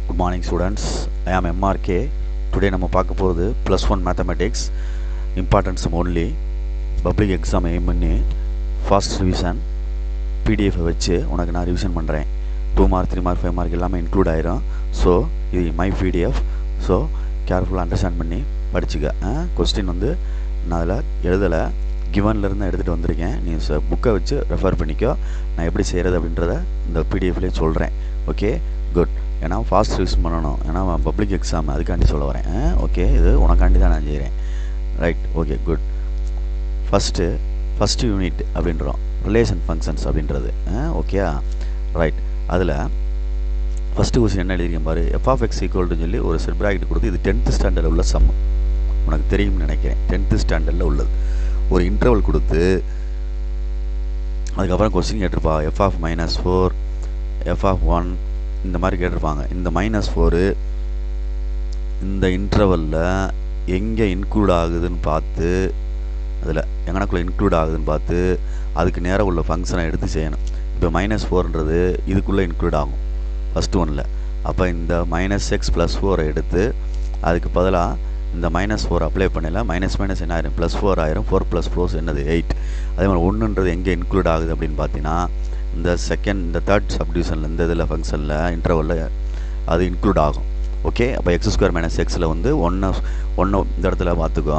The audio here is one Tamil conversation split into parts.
Good morning students, I am MRK. Today நம்ம பார்க்க போகிறது +1 Mathematics Importance only Public Exam aim பண்ணி Fast Revision PDF வச்சு உனக்கு நான் ரிவிஷன் பண்ணுறேன். 2 மார்க் 3 மார்க் 5 மார்க் எல்லாமே இன்க்ளூட் ஆயிரும். ஸோ இது மை PDF. ஸோ கேர்ஃபுல்லாக அண்டர்ஸ்டாண்ட் பண்ணி படிச்சுக்க. கொஸ்டின் வந்து நான் அதில் எழுதலை, கிவன்லேருந்து எடுத்துகிட்டு வந்திருக்கேன். நீ புக்கை வச்சு ரெஃபர் பண்ணிக்கோ. நான் எப்படி செய்கிறது அப்படின்றத இந்த பிடிஎஃப்லேயே சொல்கிறேன். Okay, good. ஏன்னா ஃபாஸ்ட் ரிவிஷன் பண்ணணும், ஏன்னா பப்ளிக் எக்ஸாம், அதுக்காண்டி சொல்ல வரேன். ஓகே, இது உனக்காண்டி தான் நான் செய்கிறேன். Right, okay, good. First unit அப்படின்றோம் ரிலேஷன் ஃபங்க்ஷன்ஸ் அப்படின்றது. Okay, right. அதில் ஃபஸ்ட்டு கொஸ்டின் என்ன எழுதிருக்கேன் பாரு. f(x) ஈக்குவல்னு சொல்லி ஒரு செட் ப்ராக்கெட் கொடுத்து, இது 10th ஸ்டாண்டர்டில் உள்ள சம், உனக்கு தெரியும்னு நினைக்கிறேன். 10th ஸ்டாண்டர்டில் உள்ளது. ஒரு இன்டர்வல் கொடுத்து அதுக்கப்புறம் கொஸ்டின் கேட்டிருப்பா. f(-4), f(1) இந்த மாதிரி கேட்டிருப்பாங்க. இந்த -4 இந்த இன்டர்வலில் எங்கே இன்க்ளூட் ஆகுதுன்னு பார்த்து, அதில் எங்கனக்குள்ளே இன்க்ளூட் ஆகுதுன்னு பார்த்து அதுக்கு நேராக உள்ள ஃபங்க்ஷனை எடுத்து செய்யணும். இப்போ -4ன்றது இதுக்குள்ளே இன்க்ளூட் ஆகும் ஃபஸ்ட்டு ஒன்றில். அப்போ இந்த -x+4 எடுத்து அதுக்கு பதிலாக இந்த -4 அப்ளை பண்ணல, மைனஸ் என்ன ஆயிரும், +4 ஆயிரும். 4 + 4 என்னது 8. அதே மாதிரி 1ன்றது எங்கே இன்க்ளூட் ஆகுது அப்படின்னு பார்த்தீங்கன்னா இந்த தேர்ட் சப்டிவிஷனில் இந்த இதில் ஃபங்க்ஷனில் இன்டர்வலில் அது இன்க்ளூட் ஆகும். ஓகே, அப்போ x² - x'ல் வந்து ஒன்று இந்த இடத்துல பார்த்துக்கோ.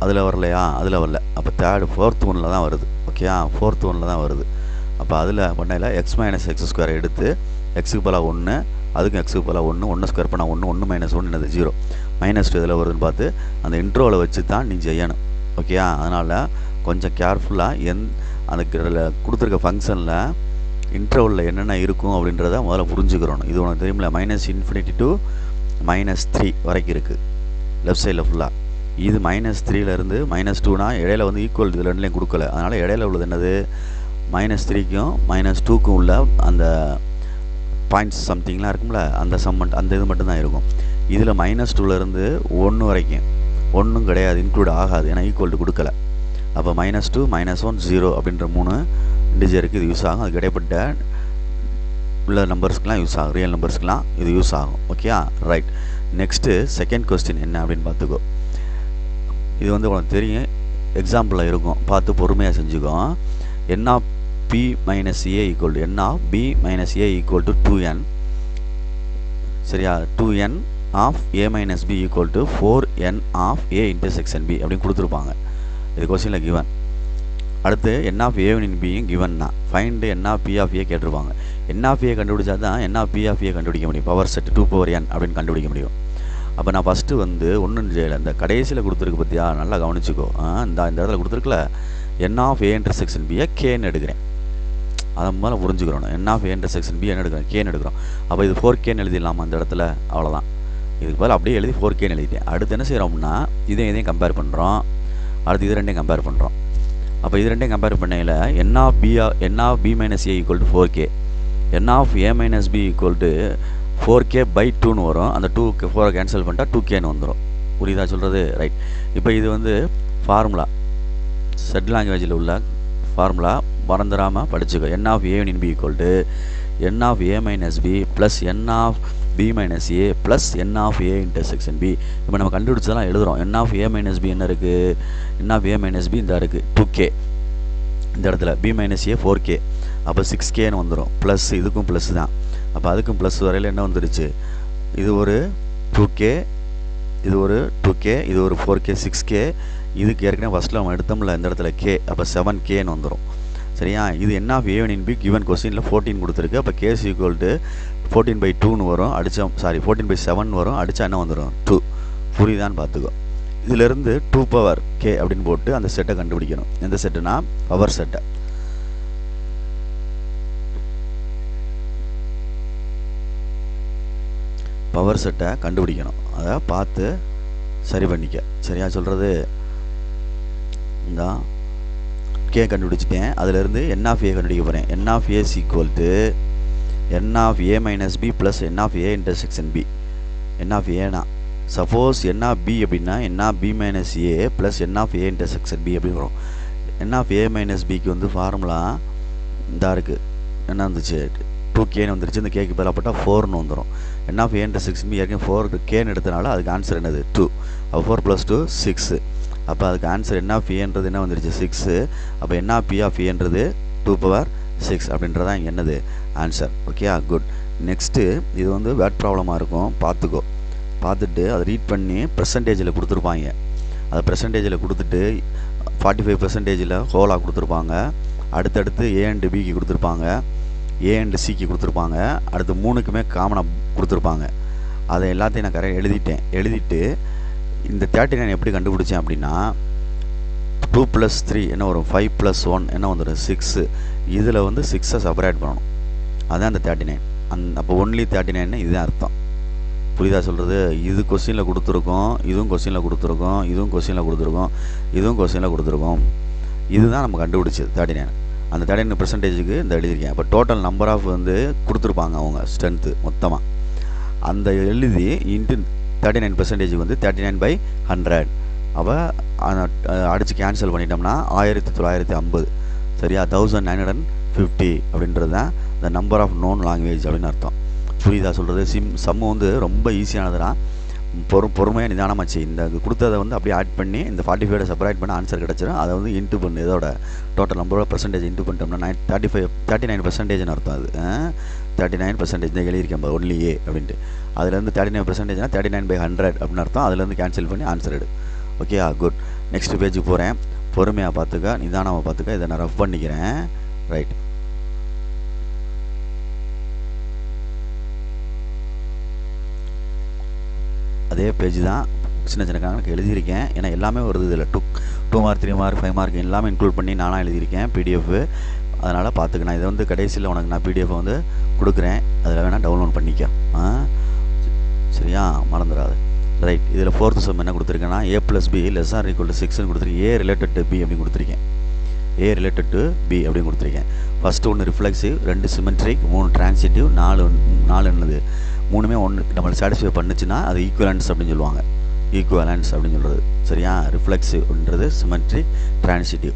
அதில் வரலையா, அதில் வரல. அப்போ ஃபோர்த் ஒன்றில் தான் வருது. ஓகே, ஃபோர்த் ஒன்றில் தான் வருது. அப்போ அதில் பண்ணையில் x - x² எடுத்து எக்ஸுக்கு பதிலாக 1, அதுக்கும் எக்ஸுக்கு பதிலாக 1, 1 ஸ்கொயர் பண்ணால் 1, 1 - 1 என்னது 0, -2 இதில் வருதுன்னு பார்த்து அந்த இன்ட்ரோவில் வச்சு தான் நீ செய்யணும். ஓகே, அதனால் கொஞ்சம் கேர்ஃபுல்லாக அந்த கொடுத்துருக்க ஃபங்க்ஷனில் இன்டர்வலில் என்னென்ன இருக்கும் அப்படின்றத முதல்ல புரிஞ்சுக்கிறோம். இது உனக்கு தெரியுமில்ல, -∞ to -3 வரைக்கும் இருக்குது லெஃப்ட் சைடில் ஃபுல்லாக. இது -3லேருந்து -2னா இடையில வந்து ஈக்குவல் இது ரெண்டுலேயும் கொடுக்கல. அதனால் இடையில உள்ளது என்னது, -3க்கும் -2க்கும் உள்ள அந்த பாயிண்ட்ஸ் சம்திங்லாம் இருக்கும்ல, அந்த இது மட்டும்தான் இருக்கும். இதில் -2லேருந்து 1 வரைக்கும் ஒன்றும் கிடையாது, இன்க்ளூட் ஆகாது, ஏன்னா ஈக்குவல் கொடுக்கல. அப்போ -2, -1, 0 அப்படின்ற 3 இன்டிஜருக்கு இது யூஸ் ஆகும். அதுக்கு இடைப்பட்ட உள்ள நம்பர்ஸ்க்கெலாம் யூஸ் ஆகும், ரியல் நம்பர்ஸ்க்கெலாம் இது யூஸ் ஆகும். Okay, right. Next second question என்ன அப்படின்னு பார்த்துக்கோ. இது வந்து உனக்கு தெரியும், எக்ஸாம்பிளில் இருக்கும், பார்த்து பொறுமையாக செஞ்சுக்கோ. n(p - a) = 2n. சரியா, 2n of a - b = 4n of a intersection b அப்படின்னு கொடுத்துருப்பாங்க. இது கொஸ்டினில் கிவன். அடுத்து n(a1 b) கிவன்னா ஃபைண்ட் n(p) கேட்டிருப்பாங்க. n(a) கண்டுபிடிச்சா தான் n(p) கண்டுபிடிக்க முடியும். பவர் செட் 2n அப்படின்னு கண்டுபிடிக்க முடியும். அப்போ நான் ஃபஸ்ட்டு வந்து ஒன்றும் செய்யலை, இந்த கடைசியில் கொடுத்துருக்கு பற்றியா, நல்லா கவனிச்சிக்கோ. இந்த இடத்துல கொடுத்துருக்குல, n(a intersection b) கேன்னு எடுக்கிறேன். அதை முதல்ல புரிஞ்சுக்கிறோம். n(a intersection b) என்ன எடுக்கிறோம், கேன்னு எடுக்கிறோம். அப்போ இது 4kன்னு எழுதிடலாமா அந்த இடத்துல, அவ்வளோதான். இதுக்கு பதில் அப்படியே எழுதி 4kன்னு எழுதிட்டேன். அடுத்து என்ன செய்கிறோம்னா இதையும் கம்பேர் பண்ணுறோம். அடுத்து இது ரெண்டையும் கம்பேர் பண்ணுறோம். அப்போ இது ரெண்டையும் கம்பேர் பண்ணையில் n(b - a) = 4k, n(a - b) = 4k/2ன்னு வரும். அந்த 2 4 கேன்சல் பண்ணிட்டா 2kன்னு வந்துடும். புரியுதா சொல்கிறது? ரைட். இப்போ இது வந்து ஃபார்முலா, செட் லாங்குவேஜில் உள்ள ஃபார்முலா, மறந்துடாமல் படிச்சுக்கோ. n(a1 b) = n(a - b) + n(b - a) + n(a intersection b). இப்போ நம்ம கண்டுபிடிச்சதெல்லாம் எழுதுகிறோம். n(a - b) என்ன இருக்குது, n(a - b) இந்த இருக்குது 2k, இந்த இடத்துல b - a 4k, அப்போ 6kன்னு வந்துடும். ப்ளஸ் இதுக்கும் ப்ளஸ் தான். அப்போ அதுக்கும் ப்ளஸ் வரையில் என்ன வந்துடுச்சு, இது ஒரு 2k, இது ஒரு 2k, இது ஒரு 4k, 6k. இதுக்கு ஏற்கனவே ஃபஸ்ட்டில் நம்ம எடுத்தோம்ல இந்த இடத்துல k, அப்போ 7kன்னு வந்துடும். சரியா, இது n(a1 b) கிவன் கொஸ்டினில் 14 கொடுத்துருக்கு. அப்போ k = 14/2ன்னு வரும். 14/7 வரும். அடித்தா என்ன வந்துடும், 2. புரியுதான்னு பார்த்துக்கோ. இதிலேருந்து 2 பவர் k அப்படின்னு போட்டு அந்த செட்டை கண்டுபிடிக்கணும். எந்த செட்டுனா பவர் செட்டை. பவர் செட்டை கண்டுபிடிக்கணும். அதை பார்த்து சரி பண்ணிக்க. சரியா சொல்கிறது? இந்த k கண்டுபிடிச்சிட்டேன். அதிலேருந்து n(a) கண்டுபிடிக்க போகிறேன். n(a) = n(a - b) + n(a intersection b). n(a)னா suppose n(b) அப்படின்னா n(b - a + n(a intersection b) அப்படி வரும். n(a - b)க்கு வந்து ஃபார்முலா இந்த இருக்குது, என்ன வந்துச்சு, 2Kன்னு வந்துருச்சு. இந்த கேக்கு பதிலாக போட்டால் 4ன்னு வந்துடும். என் ஆஃப் ஏன்ற 6 ஏற்கனவே 4Kன்னு எடுத்தனால அதுக்கு ஆன்சர் என்னது 2. அப்போ 4 + 2 6. அப்போ அதுக்கு ஆன்சர் என் ஆஃப் ஏன்றது என்ன வந்துருச்சு 6. அப்போ என் ஆஃப் பி ஆஃப் ஏன்றது 2⁻6 அப்படின்றதான் இங்கே என்னது ஆன்சர். Okay good. நெக்ஸ்ட்டு இது வந்து வேர்ட் ப்ராப்ளமாக இருக்கும், பார்த்துக்கோ. பார்த்துட்டு அதை ரீட் பண்ணி பெர்சன்டேஜில் கொடுத்துருப்பாங்க. அதை பெர்சன்டேஜில் கொடுத்துட்டு 45% ஹோலாக கொடுத்துருப்பாங்க. அடுத்தடுத்து ஏ அண்டு பிக்கு கொடுத்துருப்பாங்க, ஏ அண்டு சிக்கு கொடுத்துருப்பாங்க, அடுத்து 3க்குமே காமனாக கொடுத்துருப்பாங்க. அதை எல்லாத்தையும் நான் கரெக்டாக எழுதிட்டு இந்த 39 எப்படி கண்டுபிடிச்சேன் அப்படின்னா 2 + 3 என்ன வரும் 5 + 1 என்ன வந்துடும் 6. இதில் வந்து 6 செப்பரேட் பண்ணணும், அதுதான் அந்த 39. அப்போ ஒன்லி 39 இதுதான் அர்த்தம். புரியுதா சொல்கிறது? இது கொஸ்டினில் கொடுத்துருக்கோம், இதுவும் கொஸ்டினில் கொடுத்துருக்கோம், இதுவும் கொஸ்டினில் கொடுத்துருக்கோம், இதுவும் கொஸ்டினில் கொடுத்துருக்கோம். இதுதான் நம்ம கண்டுபிடிச்சது 39. அந்த 39% இந்த எழுதியிருக்கேன். அப்போ டோட்டல் நம்பர் ஆஃப் வந்து கொடுத்துருப்பாங்க அவங்க ஸ்ட்ரென்த்து மொத்தமாக. அந்த எழுதி இன்ட்டு 39% வந்து 39/100. அப்போ அடித்து கேன்சல் பண்ணிட்டோம்னா 1950. சரியா? 1950 அப்படின்றது தான் இந்த நம்பர் ஆஃப் நோன் லாங்குவேஜ் அப்படின்னு அர்த்தம். புரியுதா சொல்கிறது? சம்மு வந்து ரொம்ப ஈஸியானதுனா பொறுமையாக நிதானமாச்சு. இந்த கொடுத்ததை வந்து அப்படியே ஆட் பண்ணி இந்த 45 செப்பரேட் பண்ண ஆன்சர் கிடச்சிடும். அதை வந்து இன்ட்டு பண்ணு, இதோட டோட்டல் நம்பரோட பெர்சன்டேஜ் இன்ட்டு பண்ணிட்டோம்னா 39% அர்த்தம். அது 39% தான் எழுதியிருக்கேன் ஒன்லி ஏ அப்படின்ட்டு. அதுலேருந்து 39%னா 39/100 அப்படின்னு அர்த்தம். அதுலேருந்து கேன்சல் பண்ணி ஆன்சர் எடு. Okay good. நெக்ஸ்ட் பேஜுக்கு போகிறேன். பொறுமையாக பார்த்துக்க, நிதானமாக பார்த்துக்க. இதை நான் ரஃப் பண்ணிக்கிறேன். ரைட். அதே பேஜ் தான் சின்ன சின்ன கணக்கு எழுதியிருக்கேன். ஏன்னா எல்லாமே வருது இதில் 2 மார்க் 3 மார்க் 5 மார்க் எல்லாமே இன்க்ளூட் பண்ணி நானாக எழுதியிருக்கேன் பிடிஎஃப். அதனால் பார்த்துக்க. நான் இதை வந்து கடைசியில் உனக்கு நான் பிடிஎஃப் வந்து கொடுக்குறேன், அதில் வேணால் டவுன்லோட் பண்ணிக்க. சரியா? மறந்துடாது. ரைட். இதில் 4th சம் என்ன கொடுத்துருக்கேன்னா a + b < = 6ன்னு கொடுத்துருக்கேன். a related to b அப்படின்னு கொடுத்துருக்கேன். a related to b அப்படின்னு கொடுத்துருக்கேன். ஃபஸ்ட்டு 1 ரிஃப்ளெக்சிவ், 2 சிமெட்ரிக், 3 டிரான்சிட்டிவ், 4 என்னது 3மே 1 நம்மளை சாட்டிஸ்ஃபை பண்ணுச்சுன்னா அது ஈக்குவலன்ஸ் அப்படின்னு சொல்லுவாங்க. ஈக்குவலன்ஸ் அப்படின்னு சொல்கிறது. சரியா? ரிஃப்ளெக்சிவ்ன்றது சிமெட்ரிக், டிரான்சிட்டிவ்.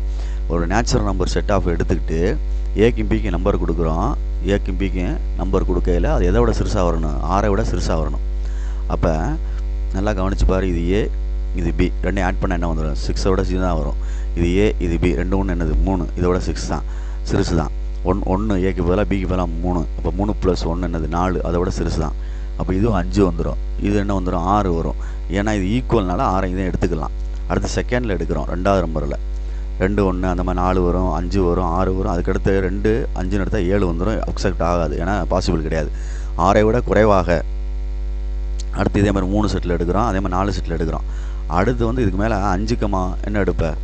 ஒரு நேச்சுரல் நம்பர் செட் ஆஃப் எடுத்துக்கிட்டு ஏக்கும் பிக்கு நம்பர் கொடுக்குறோம். ஏக்கும் பிக்கு நம்பர் கொடுக்கையில் அது எதை விட சிறுசாக வரணும்? 6 விட சிறுசாக வரணும். அப்போ நல்லா கவனிச்சு பாரு. இது ஏ, இது பி, ரெண்டையும் ஆட் பண்ணால் என்ன வந்துடும்? 6 விட சின்னதாக வரும். இது ஏ, இது பி, 2 1 என்னது 3, இதோட 6 தான், சிறுசு தான். 1 ஏக்கு பதிலாக பிக்கு பதிலாக 3. அப்போ 3 + 1 என்னது 4, அதோட சிறுசு தான். அப்போ இதுவும் 5 வந்துடும். இது என்ன வந்துடும்? 6 வரும். ஏன்னா இது ஈக்குவல்னால 6 இதை எடுத்துக்கலாம். அடுத்து செகண்டில் எடுக்கிறோம், 2வது நம்பரில் 2 1 அந்த மாதிரி 4 வரும், 5 வரும், 6 வரும். அதுக்கடுத்து 2 5ன்னு எடுத்தால் 7 வந்துடும். அக்செப்ட் ஆகாது, ஏன்னா பாசிபிள் கிடையாது. 6ஐ விட குறைவாக. அடுத்து இதே மாதிரி 3 செட்டில் எடுக்கிறோம், அதே மாதிரி 4 செட்டில் எடுக்கிறோம். அடுத்து வந்து இதுக்கு மேலே 5, என்ன எடுப்பேன்?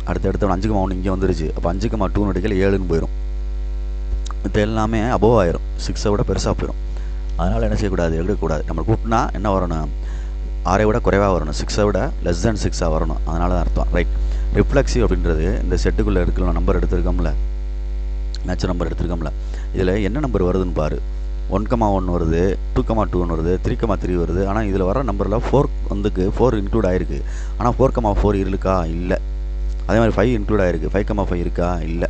அடுத்த 5,1 இங்கே வந்துருச்சு. அப்போ 5,2 எடுக்கல 7ன்னு போயிடும். இப்போ எல்லாமே அபோவ் ஆயிரும், 6ஐ விட பெருசாக போயிடும். அதனால் என்ன செய்யக்கூடாது? எடுக்கக்கூடாது. நம்ம கூட்டினா என்ன வரணும்? 6ஐ விட குறைவாக வரணும், 6ஐ விட <6 வரணும். அதனால தான் அர்த்தம். ரைட். ரிஃப்ளெக்சிவ் அப்படின்றது இந்த செட்டுக்குள்ளே இருக்கிற நம்பர் எடுத்துருக்கோம்ல, நேச்சுரல் நம்பர் எடுத்துருக்கோம்ல, இதில் என்ன நம்பர் வருதுன்னு பாரு. 1,1 வருது, 2,2 வருது, 3,3 வருது. ஆனால் இதில் வர நம்பரில் 4 இன்க்ளூட் ஆகிருக்கு. ஆனால் 4,4 இருக்கா? இல்லை. அதே மாதிரி 5 இன்க்ளூட் ஆகிருக்கு. 5,5 இருக்கா? இல்லை.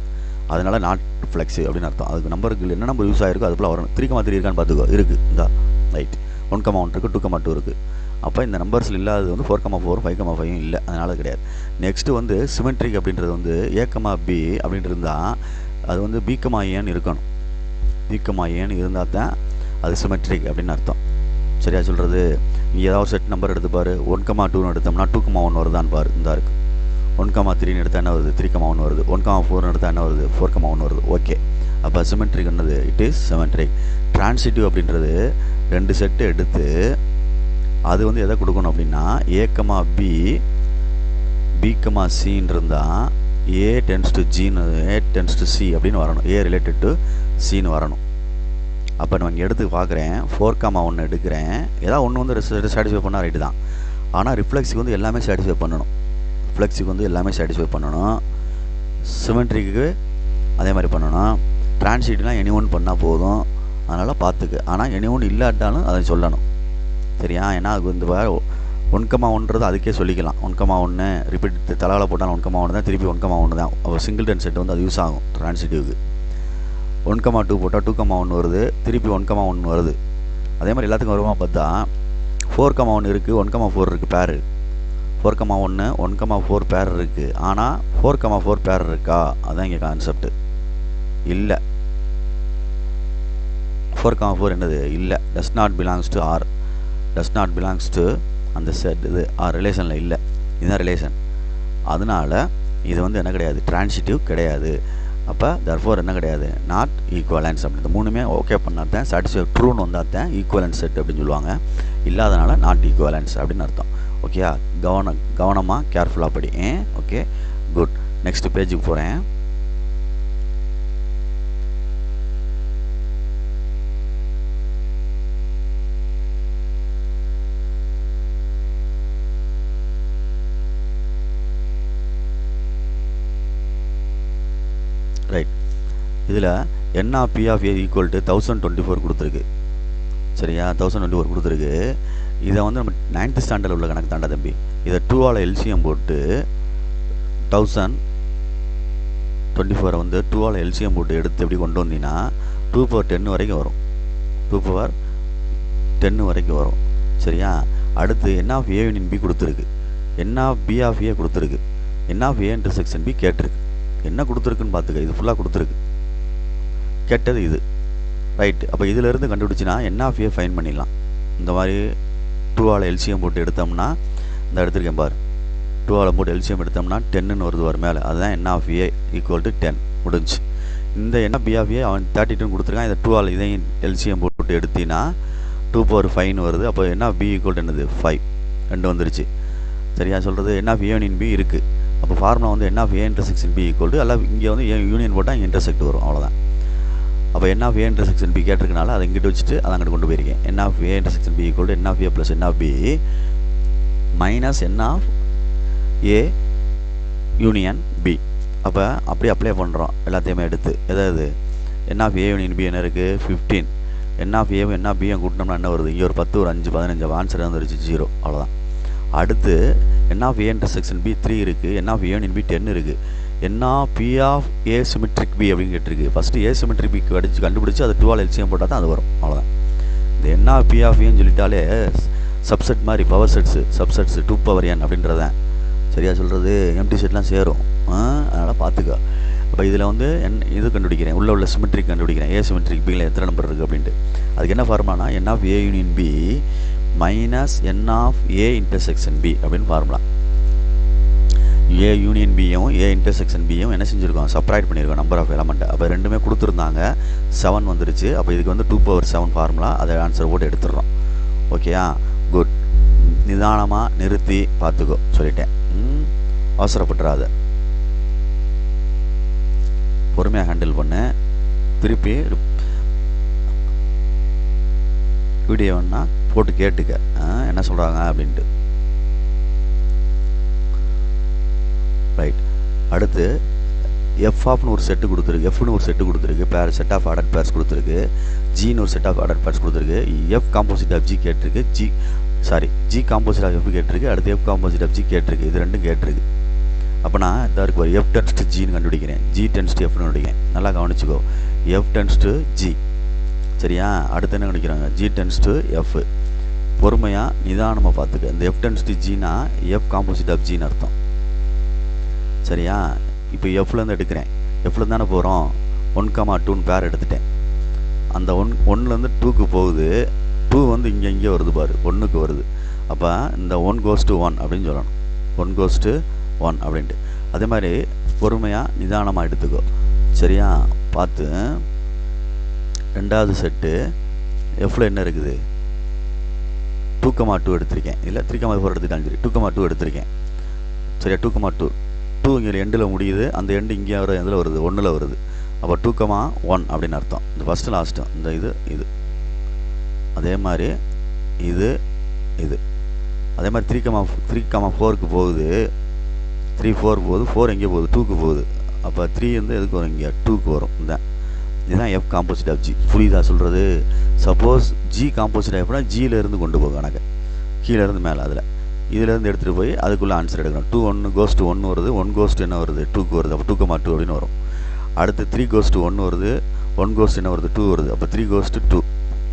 அதனால் நாட் ஃப்ளெக்ஸிவ் அப்படின்னு அர்த்தம். அதுக்கு நம்பருக்கு என்ன நம்பர் யூஸ் ஆகிருக்கோ அதுக்குள்ள வரணும். 3,3 இருக்கான்னு பார்த்துக்கோ. இருக்குது. இந்த ரைட். 1,1 இருக்குது, 2,2 இருக்குது. அப்போ இந்த நம்பர்ஸில் இல்லாதது வந்து 4,4 5,5 இல்லை, அதனால் கிடையாது. நெக்ஸ்ட்டு வந்து சிமெட்ரிக் அப்படின்றது வந்து a, b அப்படின்ட்டு இருந்தால் அது வந்து b, aன்னு இருக்கணும். b, aன்னு இருந்தால் தான் அது சிமெட்ரிக் அப்படின்னு அர்த்தம். சரியா சொல்கிறது? நீங்கள் ஏதாவது செட் நம்பர் எடுத்து பாரு. 1,2 எடுத்தோம்னா 2,1 வருதான்னு பாரு. இந்த இருக்குது. 1,3 எடுத்தால் என்ன வருது? 3,1 வருது. 1,4 எடுத்தால் என்ன வருது? 4,1 வருது. ஓகே. அப்போ சிமெட்ரிக் என்னது? It is symmetric. டிரான்சிட்டிவ் அப்படின்றது 2 செட்டு எடுத்து அது வந்து எதை கொடுக்கணும் அப்படின்னா a, b, b, cன்னு இருந்தால் a tends to c அப்படின்னு வரணும். a related to cன்னு வரணும். அப்போ நான் இங்கே எடுத்து பார்க்குறேன். 4,1 எடுக்கிறேன். ஏதாவது ஒன்று வந்து சாட்டிஸ்ஃபை பண்ணால் ரைட்டு தான். ஆனால் ரிஃப்ளெக்ஸுக்கு வந்து எல்லாமே சாட்டிஸ்ஃபை பண்ணணும். ரிஃப்ளெக்ஸுக்கு வந்து எல்லாமே சாட்டிஸ்ஃபை பண்ணணும். சிமெட்ரிக்கு அதே மாதிரி பண்ணணும். டிரான்சிட்லாம் எனி ஒன் பண்ணால் போதும். அதனால் பார்த்துக்கு. ஆனால் எனி ஒன் இல்லாட்டாலும் அதை சொல்லணும். சரியா? ஏன்னா அது வந்து 1,1 அதுக்கே சொல்லிக்கலாம். 1,1 ரிப்பீட் தலையில் போட்டாலும் 1,1 தான், திருப்பி 1,1 தான். அப்போ சிங்கிள்டன் செட் வந்து அது யூஸ் ஆகும் டிரான்சிட்டிவ்க்கு. 1,2 போட்டால் 2,1 வருது, திருப்பி 1,1 வருது. அதே மாதிரி எல்லாத்துக்கும் வருமா பார்த்தா 4,1 இருக்குது, 1,4 இருக்குது பேரு. 4,1 1,4 பேர் இருக்குது. ஆனால் 4,4 பேர் இருக்கா? அதுதான் இங்கே கான்செப்ட். இல்லை. 4,4 என்னது? இல்லை. Does not belongs to R. Does not belongs to அந்த செட் இது ஆர் ரிலேஷனில் இல்லை. இதுதான் ரிலேஷன். அதனால் இது வந்து என்ன கிடையாது? டிரான்சிட்டிவ் கிடையாது. அப்போ தர்ஃபோர் என்ன கிடையாது? Not equivalence. அப்படி மூணுமே ஓகே பண்ணாதான் சாட்டிஸ்ஃபை ட்ரூன்னு வந்தால் தான் ஈக்குவலன்ஸ் செட் அப்படின்னு சொல்லுவாங்க. இல்லாதனால நாட் ஈக்குவலன்ஸ் அப்படின்னு அர்த்தம். ஓகேயா? கவனமாக கேர்ஃபுல்லாக படி. Okay, good. நெக்ஸ்ட் பேஜுக்கு போகிறேன். ரைட். இதில் n of B of A equal to 1024 கொடுத்துருக்கு. சரியா? 1024 கொடுத்துருக்கு. இதை வந்து நம்ம 9th ஸ்டாண்டர்டில் உள்ள கணக்கு தாண்டா தம்பி. இதை 2ஆல் எல்சிஎம் போட்டு 1024 வந்து 2ஆல் எல்சிஎம் போட்டு எடுத்து எப்படி கொண்டு வந்தீங்கன்னா 2/10 வரைக்கும் வரும். 2/10 வரைக்கும் வரும். சரியா? அடுத்து n of A union B கொடுத்துருக்கு, என் ஆஃப் பி ஆஃப் ஏ கொடுத்துருக்கு, என் ஆஃப் ஏ இன்டர்செக்ஷன் பி கேட்டிருக்கு. என்ன கொடுத்துருக்குன்னு பார்த்துக்க. இது ஃபுல்லாக கொடுத்துருக்கு. கேட்டது இது. ரைட்டு. அப்போ இதிலேருந்து கண்டுபிடிச்சின்னா என் ஆஃப் ஏ ஃபைன் பண்ணிடலாம். இந்த மாதிரி 2ஆல் எல்சிஎம் போட்டு எடுத்தோம்னா, இந்த எடுத்துருக்கேன் பார், 2ஆல் போட்டு எல்சிஎம் எடுத்தோம்னா 10ன்னு வருது வர மேலே. அதுதான் என் ஆஃப் ஏ ஈக்குவல் டு 10 முடிஞ்சு. இந்த என் ஆஃப் பி ஆஃப் ஏ அவன் 32 கொடுத்துருக்கான். இதை 2ஆல் இதையும் எல்சிஎம் போட்டு எடுத்தினா 2/5 வருது. அப்போ n of B equal to என்னது? 5. 2 வந்துருச்சு. சரியா சொல்கிறது? N of A union B இருக்குது. அப்போ ஃபார்முலா வந்து n of A intersection B equal to எல்லாம் இங்கே வந்து ஏ யூனியன் போட்டால் இங்கே இன்டர்செக்ட் வரும். அவ்வளோதான். அப்போ n of A intersection B கேட்டிருக்கனால அதை இங்கிட்ட வச்சுட்டு அதை அங்கிட்டு கொண்டு போயிருக்கேன். N of A intersection B equal to n of A plus n of B minus n of A union B. அப்போ அப்படியே அப்ளை பண்ணுறோம் எல்லாத்தையுமே எடுத்து. எதாவது n of A union B என்ன இருக்குது? 15. என் ஆஃப் ஏவும் என் ஆஃப் பியும் கூட்டினோம்னா என்ன வருது? இங்கே ஒரு 10, ஒரு 5, 15. ஆன்சர் வந்துருச்சு 0. அவ்வளோதான். அடுத்து n of A intersection B 3 இருக்குது, n of A union B 10 இருக்குது. N of B of A symmetric B அப்படின்னு கேட்டிருக்கு. ஃபஸ்ட்டு ஏ சிமெட்ரிக் பி கண்டுபிடிச்சி அது 2ஆல் எல்சிஎம் போட்டால் தான் அது வரும். அவ்வளோதான். இந்த என் ஆஃப் பி ஆஃப் ஏன்னு சொல்லிட்டாலே சப்செட் மாதிரி பவர் செட்ஸு, சப்செட்ஸு 2/n அப்படின்றதான். சரியா சொல்கிறது? எம்டி செட்லாம் சேரும். அதனால் பார்த்துக்க. அப்போ இதில் வந்து இது கண்டுபிடிக்கிறேன், உள்ள சிமெட்ரிக் கண்டுபிடிக்கிறேன். ஏ சிமெட்ரிக் பியில் எத்தனை நம்பர் இருக்குது அப்படின்ட்டு. அதுக்கு என்ன ஃபார்முலானா n of A union B minus n of A intersection B அப்படின்னு ஃபார்முலா. ஏ யூனியன் பியும் ஏ இன்டர்செக்ஷன் பியும் என்ன செஞ்சுருக்கோம்? செப்பரேட் பண்ணியிருக்கோம் நம்பர் ஆஃப் எலமெண்ட்டை. அப்போ ரெண்டுமே கொடுத்துருந்தாங்க, 7 வந்துருச்சு. அப்போ இதுக்கு வந்து 2/7 ஃபார்முலா. அதை ஆன்சர் போட்டு எடுத்துடுறோம். ஓகேயா? குட். நிதானமாக நிறுத்தி பார்த்துக்கோ சொல்லிட்டேன். அவசரப்பட்டுறாத, பொறுமையாக ஹேண்டில் பண்ணு. திருப்பி வீடியோன்னா போட்டு கேட்டுக்க என்ன சொல்கிறாங்க அப்படின்ட்டு. ரைட். அடுத்து எஃப் ஆஃப்னு ஒரு செட்டு கொடுத்துருக்கு, எஃப்னு ஒரு செட்டு கொடுத்துருக்கு, பேர் செட் ஆஃப் ஆர்டர் பேர்ஸ் கொடுத்துருக்கு, ஜின்னு ஒரு செட் ஆஃப் ஆர்டர் பேர்ஸ் கொடுத்துருக்கு, எஃப் காம்போசிட் ஆஃப் ஜி கேட்டிருக்கு, ஜி காம்போசிட் ஆஃப் எஃப் கேட்டிருக்கு, அடுத்து எஃப் காம்போசிட் ஆஃப் ஜி கேட்டிருக்கு. இது ரெண்டும் கேட்டிருக்கு. அப்போ நான் இதாக இருக்கு ஒரு எஃப் டென்ஸ் டு ஜின்னு கண்டுபிடிக்கிறேன், ஜி டென்ஸ் டு எஃப்னு கண்டுபிடிக்கிறேன். நல்லா கவனிச்சுக்கோ. F tends to g. சரியா? அடுத்து என்ன கண்டுபிடிக்கிறாங்க? G tends to f. பொறுமையாக நிதானமாக பார்த்துக்க. இந்த எஃப் டென்ஸ் டு ஜினா எஃப் காம்போசிட் ஆஃப் ஜின்னு அர்த்தம். சரியா? இப்போ எஃப்லேருந்து எடுக்கிறேன். எஃப்லேருந்து தானே போகிறோம். 1,2ன்னு பேர் எடுத்துட்டேன். அந்த 1லேருந்து 2க்கு போகுது. 2 வந்து இங்கே வருது பாரு, 1க்கு வருது. அப்போ இந்த 1 goes to 1 அப்படின்னு சொல்லணும். 1 goes to 1 அப்படின்ட்டு. அதே மாதிரி பொறுமையாக நிதானமாக எடுத்துக்கோ. சரியா? பார்த்து. ரெண்டாவது செட்டு எஃப்ல என்ன இருக்குது? 2,2 எடுத்திருக்கேன். இல்லை 3,4 எடுத்துட்டாலும் சரி, 2,2 எடுத்திருக்கேன். சரியா? 2,2 இங்கே எண்டில் முடியுது. அந்த எண்டு இங்கே வர எதில் வருது? 1ல் வருது. அப்போ 2,1 அப்படின்னு அர்த்தம். இந்த ஃபஸ்ட்டு லாஸ்ட்டு இந்த இது அதே மாதிரி இது அதே மாதிரி 3,4க்கு போகுது. 3,4 போகுது. 4 எங்கே போகுது? 2க்கு போகுது. அப்போ 3 வந்து எதுக்கு வரும்? இங்கே 2க்கு வரும். இதுதான் எஃப் காம்போசிட் ஆஃப் ஜி. புரியுதா சொல்கிறது? சப்போஸ் ஜி காம்போசிட் ஆஃப்னா ஜியிலேருந்து கொண்டு போக கணக்கு, கீழேருந்து மேலே அதில் இதிலேருந்து எடுத்துகிட்டு போய் அதுக்குள்ளே ஆன்சர் எடுக்கணும். 2 goes to 1 வருது. 1 goes to என்ன வருது? 2க்கு வருது. அப்போ 2,2 அப்படின்னு வரும். அடுத்து 3 goes to 1 வருது. 1 கோஸ் என்ன வருது 2 வருது. அப்போ 3 கோஸ் டு 2.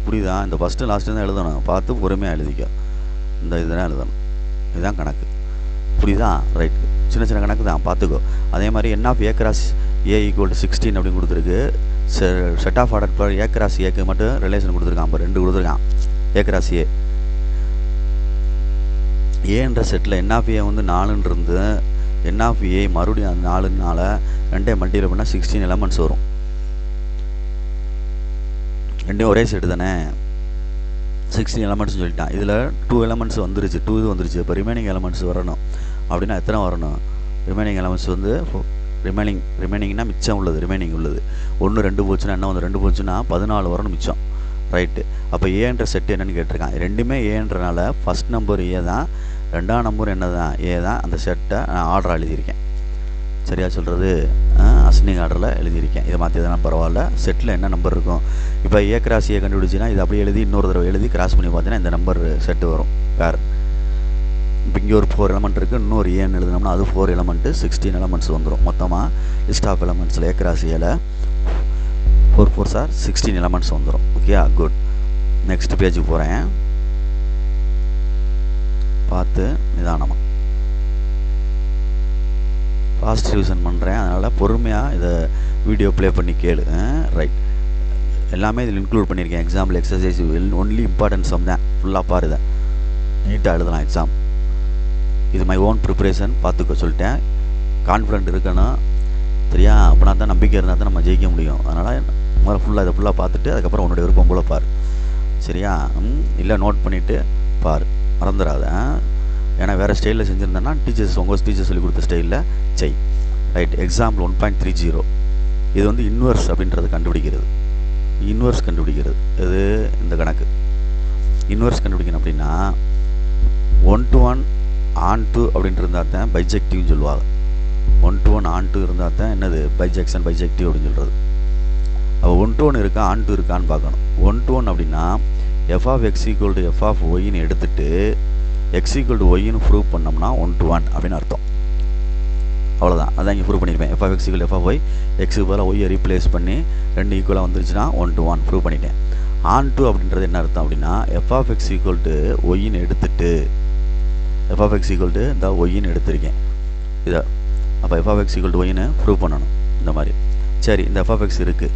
புரியுதா? இந்த ஃபஸ்ட்டு லாஸ்ட்டு தான் எழுதணும். பார்த்து பொறுமையாக எழுதிக்க. இந்த இதெல்லாம் எழுதணும். இதுதான் கணக்கு. புரியுதா? ரைட். சின்ன சின்ன கணக்கு தான், பார்த்துக்கோ. அதே மாதிரி n of a cross a equal to 16 அப்படின்னு கொடுத்துருக்கு. Set of order pair a cross ஏக்கு மட்டும் ரிலேஷன் கொடுத்துருக்கான். அப்போ 2 கொடுத்துருக்கான். a கிராஸ் a ஏன்ற செட்டில் n ஆஃப் a வந்து 4ன்னு இருந்து n ஆஃப் a மறுபடியும் அந்த 4னால 2 மல்டிப்ளை பண்ணால் 16 எலமெண்ட்ஸ் வரும். ரெண்டும் ஒரே செட்டு தானே, 16 எலமெண்ட்ஸ் சொல்லிட்டான். இதில் 2 எலமெண்ட்ஸ் வந்துருச்சு, 2 இது வந்துருச்சு. இப்போ ரிமைனிங் எலமெண்ட்ஸ் வரணும். அப்படின்னா எத்தனை வரணும்? ரிமைனிங் எலமெண்ட்ஸ் வந்து ரிமைனிங்னா மிச்சம் உள்ளது, ரிமைனிங் உள்ளது 1 2 போச்சுன்னா என்ன வந்து 2 போச்சுன்னா 14 வரணும் மிச்சம். ரைட்டு. அப்போ ஏன்ற செட்டு என்னென்னு கேட்டிருக்கான். ரெண்டுமே ஏன்றனால ஃபஸ்ட் நம்பர் ஏ தான், ரெண்டாம் நம்பர் என்ன தான் ஏ தான். அந்த செட்டை நான் ஆர்டராக எழுதியிருக்கேன். சரியா சொல்கிறது? அசனிங் ஆர்டரில் எழுதியிருக்கேன். இதை மாற்றி எதனா பரவாயில்ல. செட்டில் என்ன நம்பர் இருக்கும்? இப்போ ஏ கிராஸ் ஏ கண்டுபிடிச்சின்னா இதை அப்படியே எழுதி இன்னொரு தடவை எழுதி கிராஸ் பண்ணி பார்த்தீங்கன்னா இந்த நம்பர் செட்டு வரும். வேறு இப்போ இங்கே ஒரு 4 எலமெண்ட் இருக்குது. இன்னொரு ஏன்னு எழுதினோம்னா அது 4 எலமெண்ட்டு 16 எலமெண்ட்ஸ் வந்துடும். மொத்தமாக லிஸ்ட் ஆஃப் எலமெண்ட்ஸில் ஏ கிராஸ் ஏல 4 4s are 16 எலமெண்ட்ஸ் வந்துடும். Okay, good. நெக்ஸ்ட் பேஜுக்கு போகிறேன். பார்த்து நிதானமாக ஃபாஸ்ட் ரிவிஷன் பண்ணுறேன். அதனால் பொறுமையாக இதை வீடியோ ப்ளே பண்ணி கேளு. ரைட். எல்லாமே இதில் இன்க்ளூட் பண்ணியிருக்கேன். Example exercise only important sum தான். ஃபுல்லாக பாருங்க, நீட்டாக எழுதலாம் எக்ஸாம். இது மை ஓன் ப்ரிப்பரேஷன். பார்த்துக்க சொல்லிட்டேன். கான்ஃபிடென்ட் இருக்கணும், சரியா? அப்படின்னா தான் நம்பிக்கை இருந்தால் தான் நம்ம ஜெயிக்க முடியும். அதனால் முதல்ல ஃபுல்லாக இதை ஃபுல்லாக பார்த்துட்டு அதுக்கப்புறம் உன்னுடைய விருப்பம் போல் பாரு, சரியா? இல்லை நோட் பண்ணிவிட்டு பாரு, மறந்துடாத. ஏன்னா வேறு ஸ்டைலில் செஞ்சுருந்தேன்னா உங்கள் டீச்சர் சொல்லி கொடுத்த ஸ்டைலில் செய். ரைட். எக்ஸாம்பிள் 1.30. இது வந்து இன்வெர்ஸ் அப்படின்றது கண்டுபிடிக்கிறது. இன்வெர்ஸ் கண்டுபிடிக்கிறது இது இந்த கணக்கு. இன்வெர்ஸ் கண்டுபிடிக்கணும் அப்படின்னா 1 to 1 on to அப்படின்ட்டு இருந்தால் தான் பைஜெக்டிவ்னு சொல்லுவாங்க. 1 to 1 on to இருந்தால் தான் என்னது பைஜெக்ஷன், பைஜெக்டிவ் அப்படின்னு சொல்கிறது. அப்போ 1 to 1 இருக்கா on to இருக்கான்னு பார்க்கணும். 1 to 1 அப்படின்னா f of x equal to f of yன்னு எடுத்துட்டு x equal to yன்னு ப்ரூவ் பண்ணோம்னா 1 to 1 அப்படின்னு அர்த்தம். அவ்வளோதான். அதான் இங்கே ப்ரூவ் பண்ணியிருப்பேன். f of x equal to f of y, எக்ஸுக்கு பதிலாக ஒய்யை ரீப்ளேஸ் பண்ணி 2 ஈக்குவலாக வந்துருச்சுன்னா 1 to 1 ப்ரூவ் பண்ணிட்டேன். on to அப்படின்றது என்ன அர்த்தம் அப்படின்னா f of x equal to yன்னு எடுத்துட்டு f of x equal to இந்த yன்னு எடுத்திருக்கேன் இதை. அப்போ f of x equal to yன்னு ப்ரூவ் பண்ணணும் இந்த மாதிரி. சரி, இந்த f of x இருக்குது,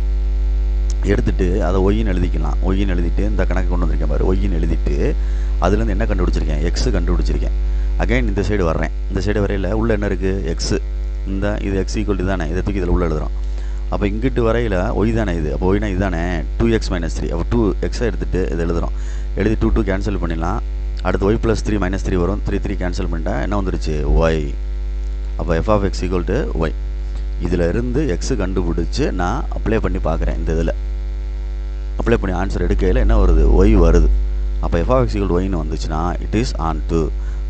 எடுத்துகிட்டு அதை ஒய்ன்னு எழுதிக்கலாம். ஒய்ன்னு எழுதிட்டு இந்த கணக்கு கொண்டு வந்திருக்கேன் பாரு. ஒய்ன்னு எழுதிட்டு அதுலேருந்து என்ன கண்டுபிடிச்சிருக்கேன்? எக்ஸு கண்டுபிடிச்சிருக்கேன். அகைன் இந்த சைடு வர்றேன். இந்த சைடு வரையில் உள்ளே என்ன இருக்குது? எக்ஸு. இந்த இது எக்ஸ் ஈக்குவல் டு தானே, இதை தூக்கி இதில் உள்ளே எழுதுகிறோம். அப்போ இங்கிட்டு வரையில் ஒய் தானே இது. அப்போ ஒய்னா இது தானே 2x - 3. அப்போ 2x எடுத்துகிட்டு இதை எழுதுகிறோம். எழுதி 2 கேன்சல் பண்ணிடலாம். அடுத்து y + 3 - 3 வரும். 3 3 கேன்சல் பண்ணிட்டா என்ன வந்துருச்சு? ஒய். அப்போ f of x equal to y. இதில் இருந்து எக்ஸு கண்டுபிடிச்சி நான் அப்ளை பண்ணி பார்க்குறேன். இந்த இதில் அப்ளை பண்ணி ஆன்சர் எடுக்கையில் என்ன வருது? ஒய் வருது. அப்போ f of x equal to yன்னு வந்துச்சுன்னா it is on to.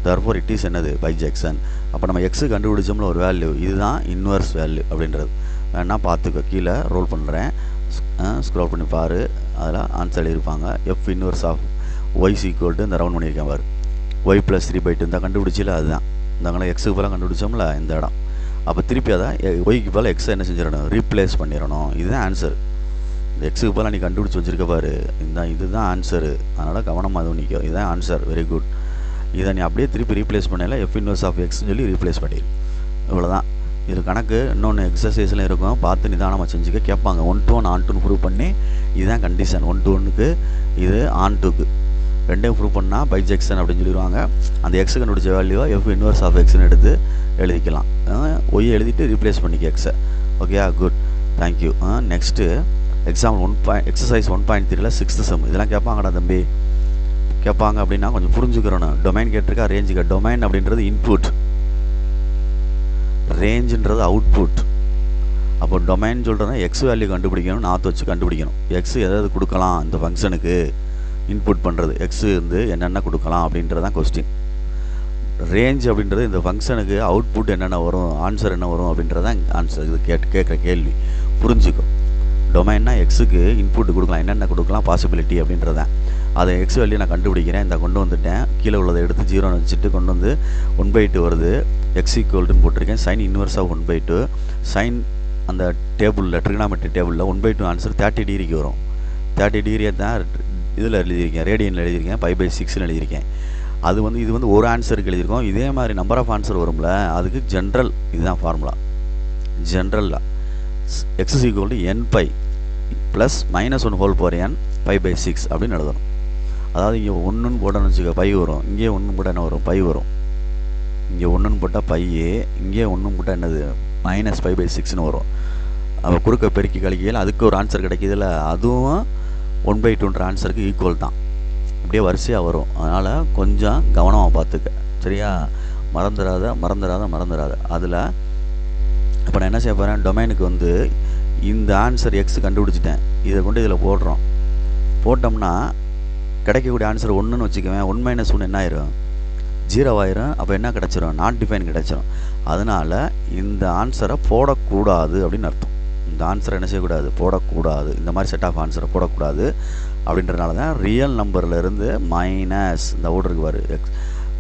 Therefore it is என்னது? பைஜெக்ஷன். அப்போ நம்ம எக்ஸு கண்டுபிடிச்சோம்ல ஒரு வேல்யூ, இதுதான் இன்வெர்ஸ் வேல்யூ அப்படின்றது. வேணா பார்த்துக்கோ, கீழே ரோல் பண்ணுறேன், ஸ்க்ரோல் பண்ணி பாரு. அதில் ஆன்சர் எழுதியிருப்பாங்க. F inverse of y equal to இந்த ரவுண்ட் பண்ணியிருக்கேன் பாரு. y + 3/2 இந்த கண்டுபிடிச்சில அதுதான். இந்த எக்ஸுக்கு பதிலாக கண்டுபிடிச்சோம்ல இந்த இடம். அப்போ திருப்பி அதை ஒய்க்கு பதிலாக எக்ஸை என்ன செஞ்சிடணும்? ரீப்ளேஸ் பண்ணிடணும். இதுதான் ஆன்சர். இந்த எக்ஸுக்கு பதிலாக நீ கண்டுபிடிச்சி வச்சுருக்க பாரு, இதுதான் ஆன்சரு. அதனால் கவனமாக அது நிற்கும். இதுதான் ஆன்சர். Very good. இதை நீ அப்படியே திருப்பி ரீப்ளேஸ் பண்ணல, எஃப் இன்வெர்ஸ் ஆஃப் எக்ஸ்ன்னு சொல்லி ரீப்ளேஸ் பண்ணிடு. இவ்வளோதான். இது கணக்கு. இன்னொன்று எக்ஸசைஸில் இருக்கும், பார்த்து நிதானமாக செஞ்சுக்க. கேட்பாங்க 1 to 1 on to ப்ரூவ் பண்ணி, இதுதான் கண்டிஷன். 1 to 1க்கு இது on toக்கு ரெண்டையும் ப்ரூவ் பண்ணால் பைஜெக்ஷன் அப்படின்னு சொல்லிடுவாங்க. அந்த எக்ஸு கண்டுபிடிச்ச வேல்யூவை எஃப் இன்வெர்ஸ் ஆஃப் எக்ஸ்ன்னு எடுத்து எழுதிக்கலாம். ஒய் எழுதிட்டு ரீப்ளேஸ் பண்ணிக்க எக்ஸை. Okay, good, thank you. Next example exercise 1.3ல் 6th சம். இதெல்லாம் கேட்பாங்கடா தம்பி. கேட்பாங்க அப்படின்னா கொஞ்சம் புரிஞ்சுக்கிறோன்னு. டொமைன் கேட்டிருக்கா, ரேஞ்சுக்கு. டொமைன் அப்படின்றது இன்புட், ரேஞ்சுன்றது அவுட்புட். அப்போ டொமைன் சொல்கிறதா எக்ஸ் வேல்யூ கண்டுபிடிக்கணும், நாற்று வச்சு கண்டுபிடிக்கணும். எக்ஸ் எதாவது கொடுக்கலாம் இந்த ஃபங்க்ஷனுக்கு, இன்புட் பண்ணுறது எக்ஸு வந்து என்னென்ன கொடுக்கலாம் அப்படின்றதான் கொஸ்டின். ரேஞ்ச் அப்படின்றது இந்த ஃபங்க்ஷனுக்கு அவுட்புட் என்னென்ன வரும், ஆன்சர் என்ன வரும் அப்படின்றதான் ஆன்சர். இது கேட்குற கேள்வி புரிஞ்சுக்கும். டொமைன்னா எக்ஸுக்கு இன்புட் கொடுக்கலாம், என்னென்ன கொடுக்கலாம், பாசிபிலிட்டி அப்படின்றதான். அதை எக்ஸ் வேல்யூ நான் கண்டுபிடிக்கிறேன். இந்த கொண்டு வந்துட்டேன். கீழே உள்ளதை எடுத்து 0 வச்சுட்டு கொண்டு வந்து 1/2 வருது. எக்ஸ் ஈக்குவல்ட்டுன்னு போட்டிருக்கேன். Sign inverse of 1/2. சைன் அந்த டேபிளில் ட்ரிகனாமெட்ரி டேபிளில் 1/2 ஆன்சர் 30 டிகிரிக்கு வரும். 30 டிகிரியை தான் இதில் எழுதியிருக்கேன், ரேடியனில் எழுதியிருக்கேன், π/6 எழுதியிருக்கேன். அது வந்து இது வந்து ஒரு ஆன்சருக்கு எழுதியிருக்கோம். இதே மாதிரி நம்பர் ஆஃப் ஆன்சர் வரும்ல, அதுக்கு ஜென்ரல் இதுதான் ஃபார்முலா. ஜென்ரலாக x = n π ப்ளஸ் -1/n π/6 அப்படின்னு எழுதணும். அதாவது இங்கே 1ன்னு போட்டோன்னு வச்சுக்க பை வரும், இங்கே 1 போட்டால் என்ன வரும், பை வரும். இங்கே 1ன்னு போட்டால் பையே, இங்கே 1 போட்டால் என்னது -π/6ன்னு வரும். அப்போ குறுக்க பெருக்கி கழிக்கையில் அதுக்கு ஒரு ஆன்சர் கிடைக்கிதுல, அதுவும் 1/2ன்ற ஆன்சருக்கு ஈக்குவல் தான். அப்படியே வரிசையாக வரும். அதனால் கொஞ்சம் கவனமாக பார்த்துக்க, சரியா? மறந்துடாத. அதில் இப்போ நான் என்ன செய்ய போகிறேன், டொமைனுக்கு வந்து இந்த ஆன்சர் எக்ஸ் கண்டுபிடிச்சிட்டேன், இதை கொண்டு இதில் போடுறோம். போட்டோம்னா கிடைக்கக்கூடிய ஆன்சர் 1ன்னு வச்சுக்குவேன். 1 - 1 என்ன ஆயிரும், 0 ஆயிரும். அப்போ என்ன கிடச்சிரும், நாட் டிஃபைன் கிடச்சிரும். அதனால் இந்த ஆன்சரை போடக்கூடாது அப்படின்னு அர்த்தம். இந்த ஆன்சரை என்ன செய்யக்கூடாது, போடக்கூடாது. இந்த மாதிரி செட் ஆஃப் ஆன்சரை போடக்கூடாது. அப்படின்றனால தான் ரியல் நம்பர்லேருந்து மைனஸ் இந்த ஓர்டருக்கு வரும், எக்ஸ்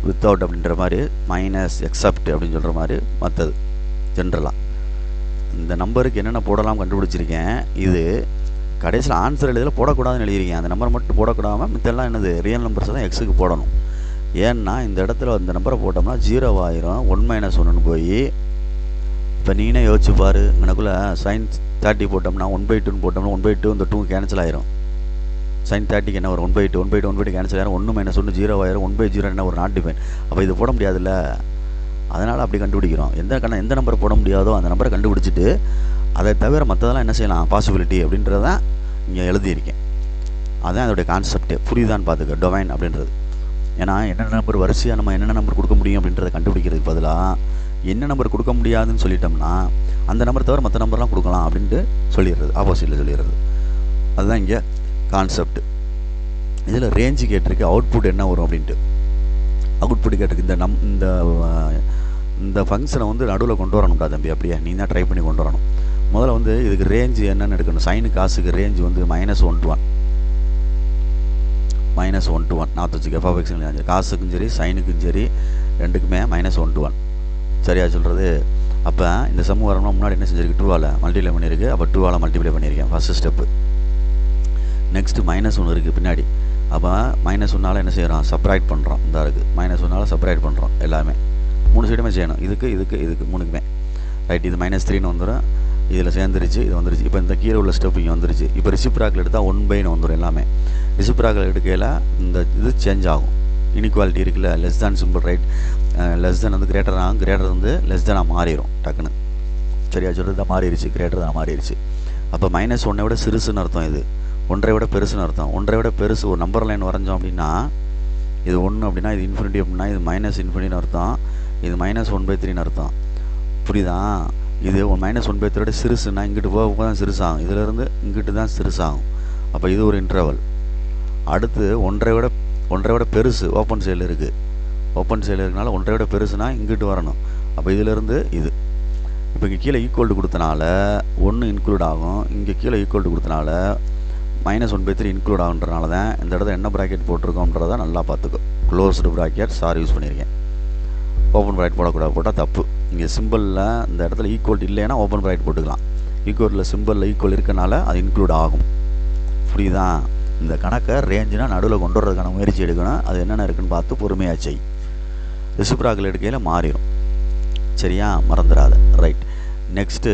வித்தவுட் அப்படின்ற மாதிரி, மைனஸ் எக்ஸப்ட் அப்படின்னு சொல்கிற மாதிரி மற்றது ஜென்ரலாக. இந்த நம்பருக்கு என்னென்ன போடலாம் கண்டுபிடிச்சிருக்கேன். இது கடைசியில் ஆன்சர் எழுதியில் போடக்கூடாதுன்னு எழுதியிருக்கேன். அந்த நம்பரை மட்டும் போடக்கூடாமல் மித்தெல்லாம் என்னது ரியல் நம்பர்ஸ் தான் எக்ஸுக்கு போடணும். ஏன்னா இந்த இடத்துல இந்த நம்பரை போட்டோம்னா 0 ஆயிரும், 1 - 1ன்னு போய். இப்போ நீனே யோசிச்சு பாரு, எனக்குள்ளே sin 30 போட்டோம்னா 1/2ன்னு போட்டோம்னா 1/2 இந்த 2 கேன்சல் ஆயிரும். sin 30க்கு என்ன ஒரு 1/2 கேன்சல் ஆயிரும். 1 - 1 0 ஆயிரும். 1/0 என்ன ஒரு நாட் டிஃபைன். அப்போ இது போட முடியாதுல்ல, அதனால் அப்படி கண்டுபிடிக்கிறோம். எந்த நம்பரை போட முடியாதோ அந்த நம்பரை கண்டுபிடிச்சிட்டு அதை தவிர மற்றதெல்லாம் என்ன செய்யலாம், பாசிபிலிட்டி அப்படின்றதான் இங்கே எழுதியிருக்கேன். அதுதான் அதோடைய கான்செப்டே. புரியுதான்னு பார்த்துக்க, டொமைன் அப்படின்றது. ஏன்னா என்னென்ன நம்பர் வரிசையாக நம்ம என்னென்ன நம்பர் கொடுக்க முடியும் அப்படின்றத கண்டுபிடிக்கிறதுக்கு பதிலாக என்ன நம்பர் கொடுக்க முடியாதுன்னு சொல்லிட்டோம்னா அந்த நம்பர் தவிர மற்ற நம்பர்லாம் கொடுக்கலாம் அப்படின்ட்டு சொல்லிடுறது, ஆப்போசிட்டில் சொல்லிடுறது. அதுதான் இங்கே கான்செப்ட். இதில் ரேஞ்சு கேட்டிருக்கு, அவுட்புட் என்ன வரும் அப்படின்ட்டு. அவுட்புட் கேட்டிருக்கு. இந்த ஃபங்க்ஷனை வந்து நடுவில் கொண்டு வரணும்டா தம்பி. அப்படியே நீ தான் ட்ரை பண்ணி கொண்டு வரணும். முதல்ல வந்து இதுக்கு ரேஞ்சு என்னென்னு எடுக்கணும். சைனு காசுக்கு ரேஞ்சு வந்து -1 to 1, -1 to 1 நாற்று வச்சுக்க. f(x) காசுக்கும் சரி சைனுக்கும் சரி ரெண்டுக்குமே -1 to 1. சரியா சொல்கிறது? அப்போ இந்த சம் வரணும்னா முன்னாடி என்ன செஞ்சிருக்கு, 2ஆல் மல்டிப்ளை பண்ணியிருக்கு. அப்போ 2ஆல் மல்டிப்ளை பண்ணியிருக்கேன் ஃபஸ்ட்டு ஸ்டெப்பு. நெக்ஸ்ட்டு -1 இருக்குது பின்னாடி. அப்போ -1ஆல் என்ன செய்கிறோம், சப்ராக்ட் பண்ணுறோம். இந்த இருக்குது -1ஆல் சப்ராக்ட் பண்ணுறோம். எல்லாமே 3 சைடுமே செய்யணும். இதுக்கு 3க்குமே ரைட். இது -3ன்னு வந்துடும், இதில் சேர்ந்துருச்சு, இது வந்துருச்சு. இப்போ இந்த கீழே உள்ள ஸ்டெப் இங்கே வந்துருச்சு. இப்போ ரிசிப்ராக்கில் எடுத்தால் 1/ன்னு வந்துடும் எல்லாமே. ரிசிப்ராக்கில் எடுக்கையில் இந்த இது சேஞ்ச் ஆகும். இன்இக்வாலிட்டி இருக்குல்ல, less than simple, right? Less than வந்து கிரேட்டர் ஆகும், கிரேட்டர் வந்து லெஸ் தேனாக மாறிடும் டக்குன்னு. சரியா சொல்கிறது? தான் மாறிடுச்சு, கிரேட்டர் தான் மாறிடுச்சு. அப்போ -1 விட சிறுசுன்னு அர்த்தம், இது 1 விட பெருசுன்னு அர்த்தம். 1 விட பெருசு ஒரு நம்பர் லைன் வரைஞ்சோம் அப்படின்னா இது 1 அப்படின்னா இது இன்ஃபினிட்டி அப்படின்னா இது -∞ அர்த்தம், இது -1/3ன்னு அர்த்தம். புரியுதா? இது -1/3 சிறுசுன்னா இங்கிட்டு போக தான் சிறுசாகும், இதிலேருந்து இங்கிட்டு தான் சிறுசாகும். அப்போ இது ஒரு இன்டர்வல். அடுத்து 1 விட பெருசு ஓப்பன் சைடில் இருக்குது. ஓப்பன் சைடில் இருக்கனால 1 விட பெருசுனா இங்கிட்டு வரணும். அப்போ இதிலேருந்து இது. இப்போ இங்கே கீழே ஈக்குவல் கொடுத்தனால 1 இன்க்ளூட் ஆகும், இங்கே கீழே ஈக்குவல் கொடுத்தனால -1/3 இன்க்ளூட் ஆகுன்றனால தான் இந்த இடத்துல என்ன ப்ராக்கெட் போட்டிருக்கோன்றதை நல்லா பார்த்துக்கோ. க்ளோஸ்டு ப்ராக்கெட் சாரி யூஸ் பண்ணியிருக்கேன். ஓப்பன் ப்ராக்கெட் போடக்கூடாது, போட்டால் தப்பு. இங்கே சிம்பிளில் இந்த இடத்துல ஈக்குவல் இல்லைன்னா ஓப்பன் ப்ராக்கெட் போட்டுக்கலாம். ஈக்குவலில் சிம்பிளில் ஈக்குவல் இருக்கனால அது இன்க்ளூட் ஆகும். புரியுதா? இந்த கணக்கை ரேஞ்சுனா நடுவில் கொண்டு வரதுக்கான முயற்சி எடுக்கணும். அது என்னென்ன இருக்குன்னு பார்த்து பொறுமையாக செய். ரிசிப்ராக்கில் எடுக்கையில் மாறிடும். சரியா? மறந்துடாத. ரைட். நெக்ஸ்ட்டு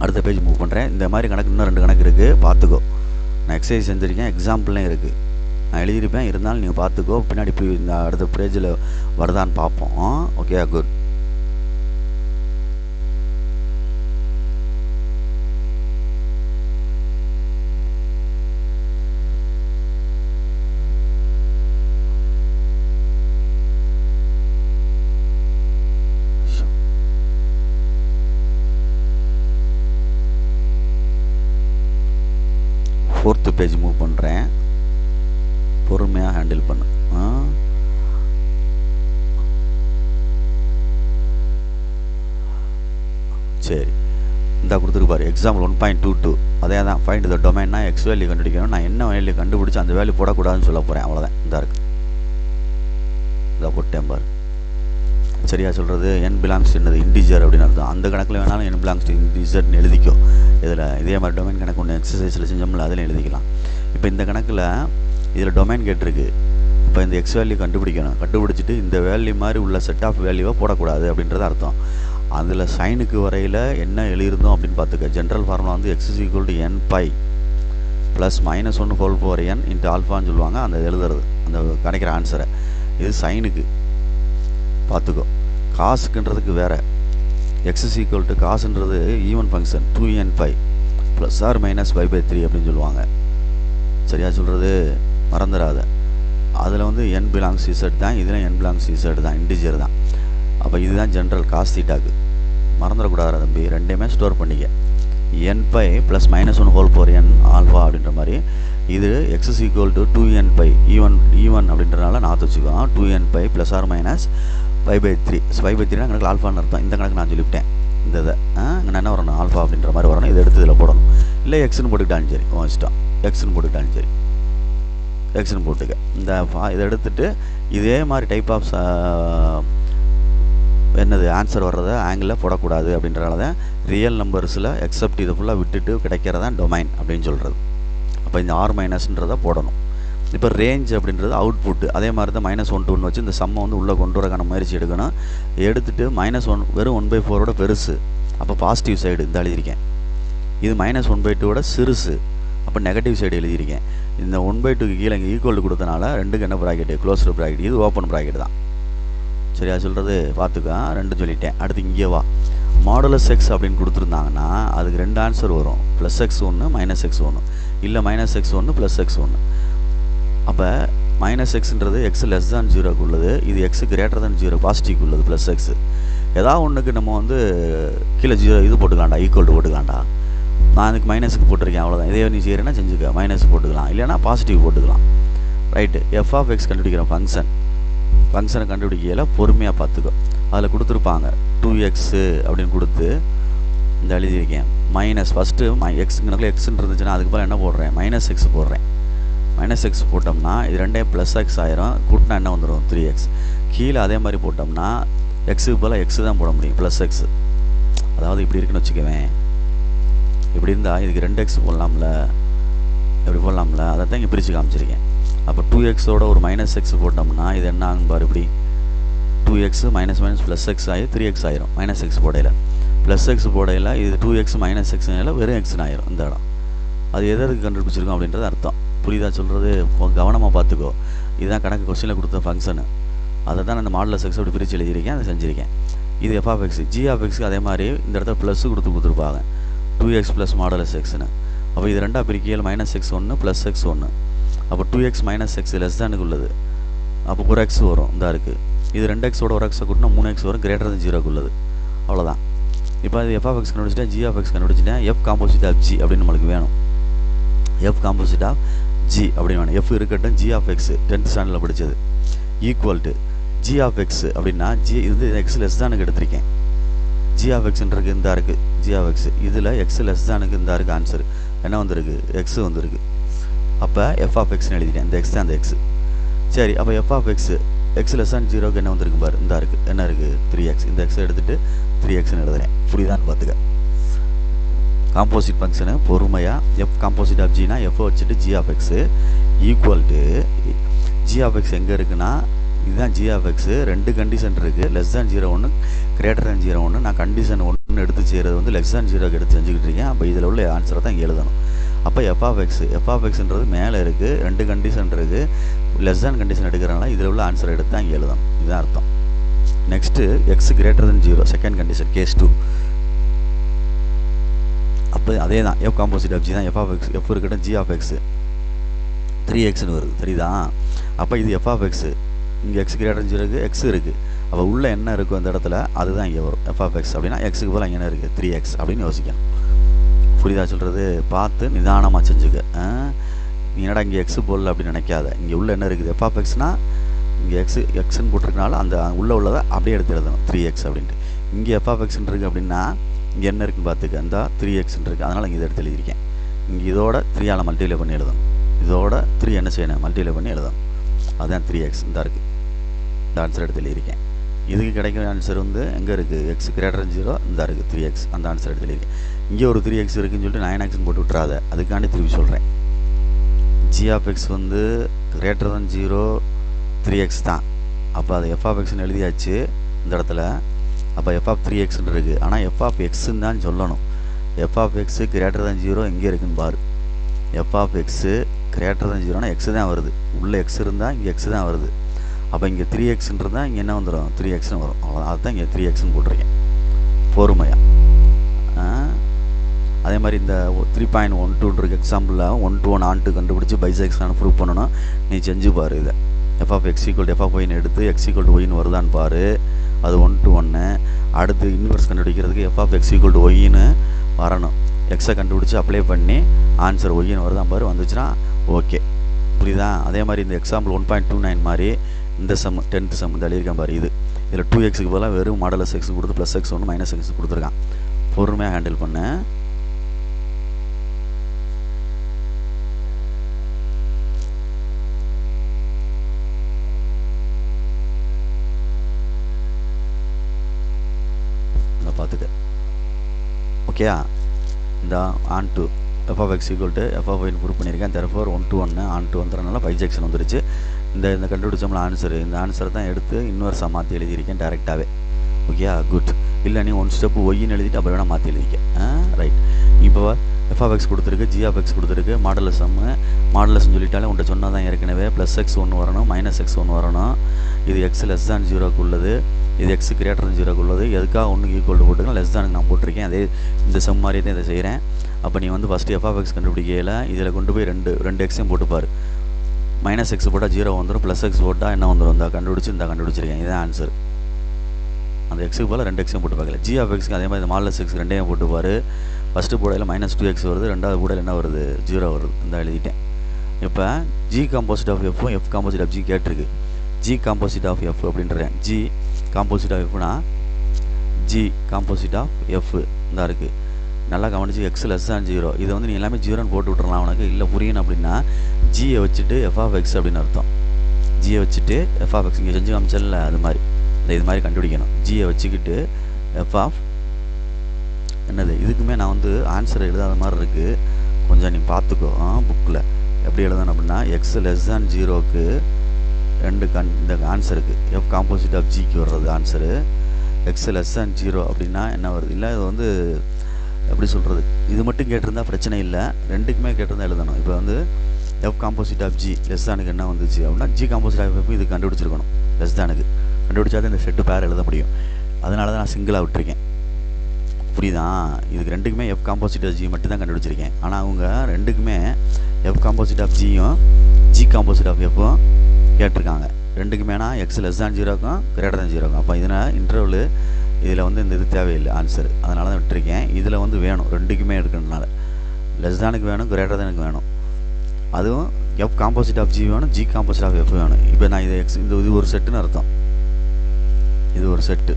அடுத்த பேஜ் மூவ் பண்ணுறேன். இந்த மாதிரி கணக்கு இன்னும் 2 கணக்கு இருக்குது, பார்த்துக்கோ. நான் எக்ஸசைஸ் செஞ்சுருக்கேன், எக்ஸாம்பிள்லேயும் இருக்குது, நான் எழுதியிருப்பேன். இருந்தாலும் நீங்கள் பார்த்துக்கோ. பின்னாடி போய் இந்த அடுத்த பேஜில் வருதான்னு பார்ப்போம். Okay, good. Fourth page move பண்ணுறேன், பொறுமையாக ஹேண்டில் பண்ணு. சரி, இந்த கொடுத்துருப்பாரு எக்ஸாம்பிள் 1.22. அதே தான், ஃபைண்ட் த டொமைன்னா எக்ஸ் வேல்யூ கண்டுபிடிக்கணும். நான் என்ன வேல்யூ கண்டுபிடிச்சி அந்த வேல்யூ போடக்கூடாதுன்னு சொல்ல போகிறேன், அவ்வளோதான். இந்த இருக்குது, இதை போட்டேன் பாரு. சரியா சொல்கிறது? n பிலாங்ஸ் என்னது இன்டிஜர் அப்படின்னு அர்த்தம். அந்த கணக்கில் வேணாலும் n பிலாங்ஸ் டு இன்டிஜர்னு எழுதிக்கோ. இதில் இதே மாதிரி டொமைன் கணக்கு ஒன்று எக்ஸசைஸில் செஞ்சோம்ல, அதில் எழுதிக்கலாம். இப்போ இந்த கணக்கில் இதில் டொமைன் கேட்டிருக்கு. இப்போ இந்த எக்ஸ் வேல்யூ கண்டுபிடிக்கணும். கண்டுபிடிச்சிட்டு இந்த வேல்யூ மாதிரி உள்ள செட் ஆஃப் வேல்யூவை போடக்கூடாது அப்படின்றது அர்த்தம். அதில் சைனுக்கு வரையில் என்ன எழுதியிருந்தோம் அப்படின்னு பார்த்துக்க. ஜென்ரல் ஃபார்முலா வந்து x = n π plus -1 whole power n into ஆல்ஃபான்னு சொல்லுவாங்க. அந்த எழுதுறது அந்த கிடைக்கிற ஆன்சரை. இது சைனுக்கு பார்த்துக்கோ. காசுக்குன்றதுக்கு வேறு. x = காசுன்றது even function 2n π plus or minus π/3 அப்படின்னு சொல்லுவாங்க. சரியா சொல்கிறது? மறந்துடாத. அதில் வந்து n பிலாங்ஸ் z தான், இதில் n பிலாங்ஸ் z தான், இன்டிஜர் தான். அப்போ இதுதான் ஜென்ரல் காஸ் தீட்டாக்கு. மறந்துடக்கூடாது தம்பி, ரெண்டையுமே ஸ்டோர் பண்ணிக்க. n π plus -1 whole power n alpha அப்படின்ற மாதிரி. இது x = 2n π ஈவன் அப்படின்றனால நான் வச்சுக்கோம். 2n π plus or minus π/3. π/3னா கணக்கில் ஆல்ஃபான்னு அர்த்தம். இந்த கணக்கு நான் சொல்லிவிட்டேன். இந்த இதை இங்கே என்ன வரணும்? ஆல்ஃபா அப்படின்ற மாதிரி வரணும். இதை எடுத்து இதில் போடணும். இல்லை எக்ஸ்னு போட்டுக்கிட்டாலும் சரி, இஷ்டம். எக்ஸ்னு போட்டுக்கிட்டாலும் சரி, எக்ஸ்னு போட்டுக்க. இதை எடுத்துட்டு இதே மாதிரி டைப் ஆஃப் என்னது ஆன்சர் வர்றதை ஆங்கிளில் போடக்கூடாது அப்படின்றனால தான் ரியல் நம்பர்ஸில் எக்ஸப்ட் இதை ஃபுல்லாக விட்டுட்டு கிடைக்கிறதான் டொமைன் அப்படின்னு சொல்கிறது. அப்போ இந்த ஆர் மைனஸ்ன்றதை போடணும். இப்போ ரேஞ்ச் அப்படின்றது அவுட்புட்டு. அதே மாதிரி தான் -1 to 1 வச்சு இந்த சம்மை வந்து உள்ளே கொண்டு வரக்கான முயற்சி எடுக்கணும். எடுத்துகிட்டு -1 வெறும் 1/4 பெருசு. அப்போ பாசிட்டிவ் சைடு இந்த எழுதியிருக்கேன். இது -1/2 சிறுசு. அப்போ நெகட்டிவ் சைடு எழுதியிருக்கேன். இந்த 1/2க்கு கீழே இங்கே ஈக்குவல் கொடுத்தனால ரெண்டுக்கு என்ன ப்ராக்கெட்டு? Closed bracket. இது ஓப்பன் ப்ராக்கெட் தான். சரியா சொல்கிறது? பார்த்துக்கா, ரெண்டு சொல்லிட்டேன். அடுத்து இங்கே வா. மாடுலஸ் எக்ஸ் அப்படின்னு கொடுத்துருந்தாங்கன்னா அதுக்கு ரெண்டு ஆன்சர் வரும். +x1 -x1, இல்லை -x1 +x1. அப்போ -xன்றது x <0 உள்ளது, இது x <0 பாசிட்டிவ் உள்ளது +x. ஏதாவது ஒன்றுக்கு நம்ம வந்து கீழே 0 இது போட்டுக்கலாம்டா, ஈக்குவல் போட்டுக்கலாம்டா. நான் அதுக்கு மைனஸுக்கு போட்டிருக்கேன், அவ்வளோதான். இதே நீ செய்கிறேன்னா செஞ்சுக்க, மைனஸ் போட்டுக்கலாம், இல்லைனா பாசிட்டிவ் போட்டுக்கலாம். ரைட்டு. f(x) கண்டுபிடிக்கிற ஃபங்க்ஷனை கண்டுபிடிக்கையில் பொறுமையாக பார்த்துக்கோ. அதில் கொடுத்துருப்பாங்க 2x அப்படின்னு கொடுத்து இந்த எழுதியிருக்கேன். மைனஸ் ஃபஸ்ட்டு எக்ஸுங்கனால எக்ஸ்ன்னு இருந்துச்சுன்னா அதுக்கு பதில் என்ன போடுறேன்? -x போடுறேன். -x போட்டோம்னா இது ரெண்டையும் +x ஆயிரும். கூட்டினா என்ன வந்துடும்? 3x. கீழே அதே மாதிரி போட்டோம்னா எக்ஸுக்கு பதில் x தான் போட முடியும், +x. அதாவது இப்படி இருக்குன்னு வச்சுக்குவேன். இப்படி இருந்தால் இதுக்கு 2x போடலாம்ல, எப்படி போடலாம்ல, அதை தான் இங்கே பிரித்து காமிச்சிருக்கேன். அப்போ 2xோட ஒரு -x போட்டோம்னா இது என்ன ஆகும் பாரு? இப்படி 2x +x ஆகி 3x ஆயிரும். -x போடையில் +x போடையில் இது 2x -x வெறும் x ஆயிரும் இந்த இடம். அது எதற்கு கண்டுபிடிச்சிருக்கோம் அப்படின்றது அர்த்தம். புரியுதா சொல்கிறது? கவனமாக பார்த்துக்கோ. இதுதான் கணக்கு கொஸ்டினில் கொடுத்த ஃபங்க்ஷனு. அதை தான் அந்த மாடுலஸ் எக்ஸ் அப்படி பிரித்து எழுதியிருக்கேன், அதை செஞ்சுருக்கேன். இது f(x). g(x)க்கு அதே மாதிரி இந்த இடத்துல ப்ளஸ் கொடுத்துருப்பாங்க, 2x + மாடுலஸ் எக்ஸ்னு. அப்போ இது ரெண்டாக பிரிக்கையில் -x1 +x1. அப்போ 2x -x லெஸ்தானுக்கு உள்ளது. அப்போ ஒரு x வரும், இந்த இருக்குது. இது 2xோட ஒரு x கூட்டினா 3x வரும், >0 உள்ளது. அவ்வளோதான். இப்போ அது f(x) கண்டுபிடிச்சிட்டேன், g(x) கண்டுபிடிச்சிட்டேன். f காம்போசிட் ஆஃப் g அப்படின்னு நம்மளுக்கு வேணும். f காம்போசிட் ஆஃப் g அப்படின்னு வேணும். f இருக்கட்டும், g(x) 10th ஸ்டாண்டர்டில் படித்தது ஈக்குவல் டு g(x) அப்படின்னா g இது x லெஸ்தானுக்கு எடுத்திருக்கேன். g(x)ன்றது இந்த இருக்குது g(x). இதில் x லெஸ்தானுக்கு இந்த இருக்குது ஆன்சர். என்ன வந்திருக்கு? x வந்திருக்கு. அப்போ f(x)ன்னு எழுதிட்டேன். இந்த x தான் அந்த x. சரி, அப்போ f(x) x <0க்கு என்ன வந்திருக்கு பாரு? இந்த இருக்குது. என்ன இருக்குது? 3x. இந்த x எடுத்துகிட்டு 3xன்னு எழுதுறேன். புரியுதான்னு பார்த்துக்க. காம்போசிட் ஃபங்க்ஷனு பொறுமையாக f காம்போசிட் ஆஃப் ஜினா f வச்சுட்டு g(x) ஈக்குவல் டு g(x) எங்கே இருக்குன்னா இதுதான் g(x). ரெண்டு கண்டிஷன் இருக்குது, <0 <0 நான் கண்டிஷன் 1 எடுத்து செய்கிறது வந்து <0க்கு எடுத்து செஞ்சுக்கிட்டு இருக்கேன். அப்போ இதில் உள்ள ஆன்சரை தான் இங்கே எழுதணும். அப்போ f(x)ன்றது மேலே இருக்குது, ரெண்டு கண்டிஷன் இருக்குது, லெஸ் கண்டிஷன் எடுக்கிறனால இதில் உள்ள ஆன்சரை எடுத்து தான் இங்கே எழுதணும். இதுதான் அர்த்தம். Next x <0 second condition case 2. அப்போ அதே தான் f காம்போசிட் ஆஃப் ஜி தான் f(x). f இருக்கட்டும், g(x) 3xன்னு வருது, சரிதா? அப்போ இது f(x). இங்கே x <0க்கு x இருக்குது. அப்போ உள்ளே என்ன இருக்கும் அந்த இடத்துல அதுதான் இங்கே வரும். f(x) அப்படின்னா x-க்கு போல் இங்கே என்ன இருக்குது? 3x அப்படின்னு யோசிக்கணும். புரியுதா சொல்கிறது? பார்த்து நிதானமாக செஞ்சுக்க. நீ என்னடா இங்கே x போடல அப்படின்னு நினைக்காத. இங்கே உள்ள என்ன இருக்குது? f(x)னா இங்கே எக்ஸ்ன்னு போட்டிருக்கனால அந்த உள்ளதை அப்படியே எடுத்து எழுதணும், 3x அப்படின்ட்டு. இங்கே f(x)ன்னு இருக்குது அப்படின்னா இங்கே என்ன இருக்குன்னு பார்த்துக்க, இந்த 3xன்னு இருக்குது. அதனால் இங்கே இதை எடுத்து எழுதியிருக்கேன். இங்கே இதோட 3ஆல் மல்டிப்ளை பண்ணி எழுதணும். இதோட 3 என்ன செய்யணும்? மல்டிப்ளை பண்ணி எழுதணும். அதுதான் 3x இந்த இருக்குது. இந்த ஆன்சர் எடுத்து எழுதியிருக்கேன். இதுக்கு கிடைக்கிற ஆன்சர் வந்து எங்கே இருக்குது, எக்ஸ் கிரேட்டர் 0 இந்த இருக்குது 3x, அந்த ஆன்சர் எடுத்துருக்கேன். இங்கே ஒரு 3x இருக்குதுன்னு சொல்லிட்டு 9xன்னு போட்டு விட்றாத, அதுக்காண்டி திருப்பி சொல்கிறேன். g ஆஃப் எக்ஸ் வந்து கிரேட்டர் than 0 3x தான். அப்போ அது எஃப் ஆஃப் எக்ஸ்ன்னு எழுதியாச்சு இந்த இடத்துல. அப்போ எஃப் ஆஃப் 3xன்னு இருக்குது. ஆனால் எஃப் ஆஃப் எக்ஸுன்னு தான் சொல்லணும். F of X greater than 0 எங்கே இருக்குன்னு பாரு. F of X greater than 0னா எக்ஸு தான் வருது. உள்ளே எக்ஸ் இருந்தால் இங்கே எக்ஸு தான் வருது. அப்போ இங்கே 3xன்னு இருந்தால் இங்கே என்ன வந்துடும், 3xன்னு வரும். அவ்வளோ அதுதான் இங்கே 3xன்னு போட்டிருக்கேன் பொறுமையாக. அதே மாதிரி இந்த 3.12 இருக்கு எக்ஸாம்பிளில் 1 to 1 ஆன்ட்டு கண்டுபிடிச்சி பைசெக்ஷன் ப்ரூவ் பண்ணணும். நீ செஞ்சு பாரு. இதை F of X equal F of ஒய்னு எடுத்து எக்ஸ் ஈக்குவல் டு ஒய்னு வருதான்னு பாரு. அது 1 to 1. அடுத்து இன்வெர்ஸ் கண்டுபிடிக்கிறதுக்கு F of X equal to ஒய்னு வரணும். எக்ஸை கண்டுபிடிச்சி அப்ளை பண்ணி ஆன்சர் ஒய்னு வருதான் பாரு. வந்துச்சுன்னா ஓகே, புரியுதா? அதே மாதிரி இந்த எக்ஸாம்பிள் 1.29 மாதிரி இந்த சம் 10th சம் இந்த எழுதியிருக்கேன் பாரு. இதில் 2xக்கு பதிலாக வெறும் மாடலஸ் எக்ஸ் கொடுத்து ப்ளஸ் எக்ஸ் ஒன்று மைனஸ் எக்ஸ் கொடுத்துருக்கான். பொறுமையாக ஹேண்டில் பண்ண. பார்த்துக்க ஓகேயா? இந்த onto F of X equal to F of ஒய்னு ப்ரூவ் பண்ணியிருக்கேன். தரஃபோர் 1 to 1 ஆன் டு வந்துறதுனால பைஜெக்ஷன் வந்துருச்சு. இந்த கண்டுபிடிச்சோம்ல ஆன்சர், இந்த ஆன்சரை தான் எடுத்து இன்னொரு மாற்றி எழுதியிருக்கேன் டேரெக்டாகவே. ஓகேயா? குட். இல்லை நீ 1 ஸ்டெப் ஒய்ன்னு எழுதிட்டு அப்புறம் வேணால் மாற்றி எழுதிக்க. ரைட். இப்போ எஃப் ஆஃப் எக்ஸ் கொடுத்துருக்கு, ஜி ஆஃப் எக்ஸ் கொடுத்துருக்கு, மாடலஸ் சம்மு. மாடலஸ்ன்னு சொல்லிட்டாலே உன்ட்ட சொன்னால் தான் ஏற்கனவே ப்ளஸ் எக்ஸ் ஒன்று வரணும், மைனஸ் எக்ஸ் ஒன்று வரணும். இது எக்ஸ் லெஸ் தான் 0க்கு உள்ளது, இது எக்ஸ் கிரேட்டர் than 0க்கு உள்ளது. எதுக்காக ஒன்றுக்கு ஈக்குவல் டு போட்டுக்கலாம், லெஸ் தானுக்கு நான் போட்டிருக்கேன். அதே இந்த சம் மாதிரியே தான் இதை செய்கிறேன். அப்போ நீ வந்து ஃபஸ்ட்டு எஃப் ஆஃப் எக்ஸ் கண்டுபிடிக்கையில் இதில் கொண்டு போய் ரெண்டு எக்ஸையும் போட்டுப்பார். மைனஸ் எக்ஸ் போட்டால் 0 வந்துடும், ப்ளஸ் எக்ஸ் போட்டால் என்ன வந்துடும், இந்த கண்டுபிடிச்சிருக்கேன். இதுதான் ஆன்சர். அந்த எக்ஸுக்கு போல் 2 எக்ஸையும் போட்டு பார்க்கல. ஜி ஆஃப் எக்ஸ்க்கு அதே மாதிரி இந்த மாடலஸ் எக்ஸ் ரெண்டையும் போட்டுப்பார். ஃபஸ்ட்டு போடையில் -2x வருது, ரெண்டாவது போடையில் என்ன வருது, 0 வருது. இந்த எழுதிட்டேன். இப்போ ஜி காம்போசிட் ஆஃப் எஃப்பும் எஃப் காம்போசிட் ஆஃப் ஜி கேட்டிருக்கு. ஜி காம்போசிட் ஆஃப் எஃப் அப்படின்றேன். ஜி காம்போசிட் ஆஃப் எஃப்னா ஜி காம்போசிட் ஆஃப் எஃப் இந்த இருக்குது. நல்லா கவனிச்சு எக்ஸ் லெஸ் தான் 0. இதை வந்து நீ எல்லாமே 0ன்னு போட்டு விட்றலாம். உனக்கு இல்லை புரியணும் அப்படின்னா ஜியை வச்சுட்டு எஃப் ஆஃப் எக்ஸ் அப்படின்னு அர்த்தம். ஜியை வச்சுட்டு எஃப் ஆஃப் எக்ஸ் இங்கே செஞ்சு காமிச்சல அது மாதிரி இது மாதிரி கண்டுபிடிக்கணும். ஜியை வச்சுக்கிட்டு எஃப் ஆஃப் என்னது, இதுக்குமே நான் வந்து ஆன்சர் எழுதாத மாதிரி இருக்குது, கொஞ்சம் நீ பார்த்துக்கோ. புக்கில் எப்படி எழுதணும் அப்படின்னா எக்ஸ் லெஸ் தான் 0க்கு இந்த ஆன்சருக்கு எஃப் காம்போசிட் ஆஃப் ஜிக்கு வர்றது ஆன்சரு. எக்ஸ் லெஸ் தான் 0 அப்படின்னா என்ன வருது, இல்லை இது வந்து எப்படி சொல்கிறது, இது மட்டும் கேட்டிருந்தா பிரச்சனை இல்லை, ரெண்டுக்குமே கேட்டிருந்தா எழுதணும். இப்போ வந்து F composite of G less தானுக்கு என்ன வந்துச்சு அப்படின்னா ஜி காம்போசிட் ஆஃப் எஃப் இது கண்டுபிடிச்சிருக்கணும். லெஸ் தானுக்கு கண்டுபிடிச்சாதான் இந்த செட்டு பேர் எழுத முடியும். அதனால தான் நான் சிங்கிளாக விட்டுருக்கேன். புரியுதா? இதுக்கு ரெண்டுக்குமே எஃப் காம்போசிட் ஆஃப் ஜி மட்டும் தான் கண்டுபிடிச்சிருக்கேன். ஆனால் அவங்க ரெண்டுக்குமே எஃப் காம்போசிட் ஆஃப் ஜியும் ஜி காம்போசிட் ஆஃப் எஃப்பும் கேட்டிருக்காங்க. ரெண்டுக்குமேனா எக்ஸ் லெஸ் தான் 0க்கும் கிரேட்டர் தான் 0க்கும். அப்போ இதனால் இன்டர்வல் இதில் வந்து இந்த இது தேவையில்லை ஆன்சர், அதனால தான் விட்டுருக்கேன். இதில் வந்து வேணும், ரெண்டுக்குமே எடுக்கிறதுனால லெஸ் தானுக்கு வேணும், கிரேட்டர் தானுக்கு வேணும். அதுவும் எஃப் காம்போசிட் ஆஃப் ஜி வேணும், ஜி காம்போசிட் ஆஃப் எஃப் வேணும். இப்போ நான் இதை எக்ஸ் இது ஒரு செட்டுன்னு அர்த்தம். இது ஒரு செட்டு,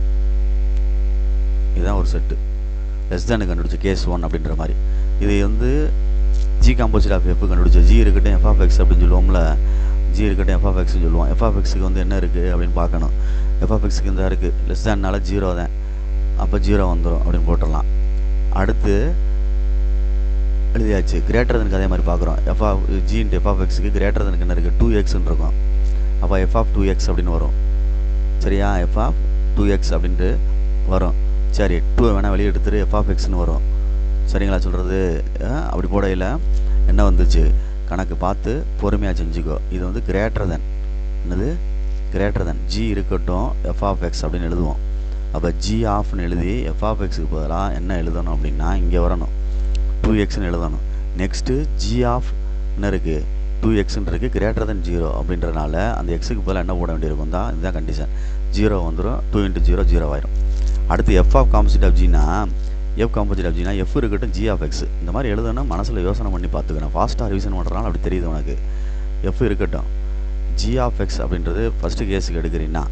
இதுதான் ஒரு செட்டு. லெஸ் தானுக்கு கண்டுபிடிச்ச கேஸ் 1 அப்படின்ற மாதிரி. இது வந்து ஜி காம்போசிட் ஆஃப் எஃப் கண்டுபிடிச்ச ஜி இருக்கட்டும் எஃப் ஆஃப் எக்ஸ் அப்படின்னு சொல்லுவோம்ல, ஜி இருக்கட்டும் எஃப் ஆஃப் எக்ஸ்னு சொல்லுவோம். எஃப் ஆஃப் எக்ஸுக்கு வந்து என்ன இருக்குது அப்படின்னு பார்க்கணும். எஃப் ஆஃப் எக்ஸுக்கு இந்த இருக்குது லெஸ் தான்னால 0 தான், அப்போ 0 வந்துடும் அப்படின்னு போட்டுடலாம். அடுத்து எழுதியாச்சு. கிரேட்டர் தனுக்கு அதே மாதிரி பார்க்குறோம். F of g into f of எக்ஸுக்கு கிரேட்டர் தனுக்கு என்ன இருக்குது, 2xன்னு இருக்கும். அப்போ எஃப் ஆஃப் 2x அப்படின்னு வரும். சரியா? எஃப் ஆஃப் 2x அப்படின்ட்டு வரும். சரி, 2 வேணால் வெளியே எடுத்துட்டு எஃப் ஆஃப் எக்ஸ்னு வரும். சரிங்களா சொல்கிறது? அப்படி போடையில் என்ன வந்துச்சு கணக்கு பார்த்து பொறுமையாக செஞ்சுக்கோ. இது வந்து கிரேட்டர் தென் என்னது, கிரேட்டர் தென் ஜி இருக்கட்டும் எஃப் ஆஃப் எக்ஸ் அப்படின்னு எழுதுவோம். அப்போ ஜி ஆஃப்னு எழுதி எஃப் ஆஃப் எக்ஸுக்கு பதிலாக என்ன எழுதணும் அப்படின்னா இங்கே வரணும், 2xன்னு எழுதணும். நெக்ஸ்ட்டு ஜி ஆஃப் என்ன இருக்குது, 2xன்னு இருக்குது, கிரேட்டர் தென் 0 அப்படின்றனால அந்த எக்ஸுக்கு பதிலாக என்ன போட வேண்டியிருக்கும் தான், இதுதான் கண்டிஷன். 0 வந்துடும், 2 × 0 0 ஆயிரும். அடுத்து எஃப் ஆஃப் காம்போசிட் ஆஃப் ஜினா எஃப் காம்போசிட் ஆஃப் ஜினா எஃப் இருக்கட்டும் ஜி ஆஃப் எக்ஸ். இந்த மாதிரி எழுதணும், மனசில் யோசனை பண்ணி பார்த்துக்கணும். ஃபாஸ்ட்டாக ரிவிஷன் பண்ணுறனால அப்படி தெரியுது உனக்கு. எஃப் இருக்கட்டும் ஜி ஆஃப் எக்ஸ் அப்படின்றது ஃபஸ்ட்டு கேஸுக்கு எடுக்கிறீங்கன்னா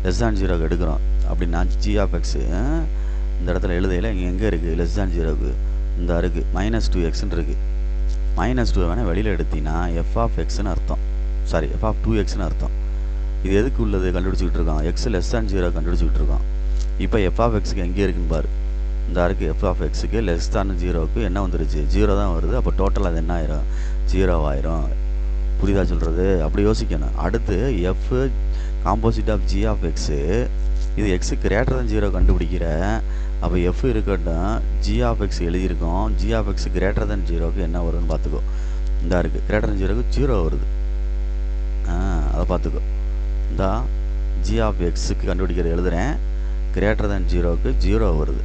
லெஸ் தான் 0க்கு எடுக்கிறோம் அப்படின்னா ஜி ஆஃப் எக்ஸு இந்த இடத்துல எழுதையில் இங்கே எங்கே இருக்குது, லெஸ் தான் 0க்கு இந்த இருக்குது -2xன்னு இருக்குது. -2 வேணால் வெளியில் எடுத்தீங்கன்னா எஃப் ஆஃப் எக்ஸ்னு அர்த்தம், சாரி எஃப் ஆஃப் 2xன்னு அர்த்தம். இது எதுக்கு உள்ளது கண்டுபிடிச்சிக்கிட்டு இருக்கோம், எக்ஸ் லெஸ் தேன் 0 கண்டுபிடிச்சிக்கிட்டு இருக்கோம். இப்போ எஃப் ஆஃப் எக்ஸுக்கு எங்கே இருக்குன்னு பாரு, இந்த இருக்குது எஃப் ஆஃப் எக்ஸுக்கு லெஸ் தேன் 0க்கு என்ன வந்துருச்சு, 0 தான் வருது. அப்போ டோட்டல் அது என்ன ஆயிரும், 0 ஆயிரும். புரியுதா சொல்கிறது? அப்படி யோசிக்கணும். அடுத்து f composite of g of x, இது எக்ஸு கிரேட்டர் தன் 0 கண்டுபிடிக்கிற. அப்போ எஃப் இருக்கட்டும், ஜி ஆஃப் எக்ஸ் எழுதியிருக்கோம். G of x greater than 0க்கு என்ன வருதுன்னு பார்த்துக்கோ. இந்த இருக்குது கிரேட்டர் தன் 0க்கு 0 வருது. அதை பார்த்துக்கோ. இந்த ஜி ஆஃப் எக்ஸுக்கு கண்டுபிடிக்கிறது எழுதுகிறேன், கிரேட்டர் தன் 0க்கு 0 வருது.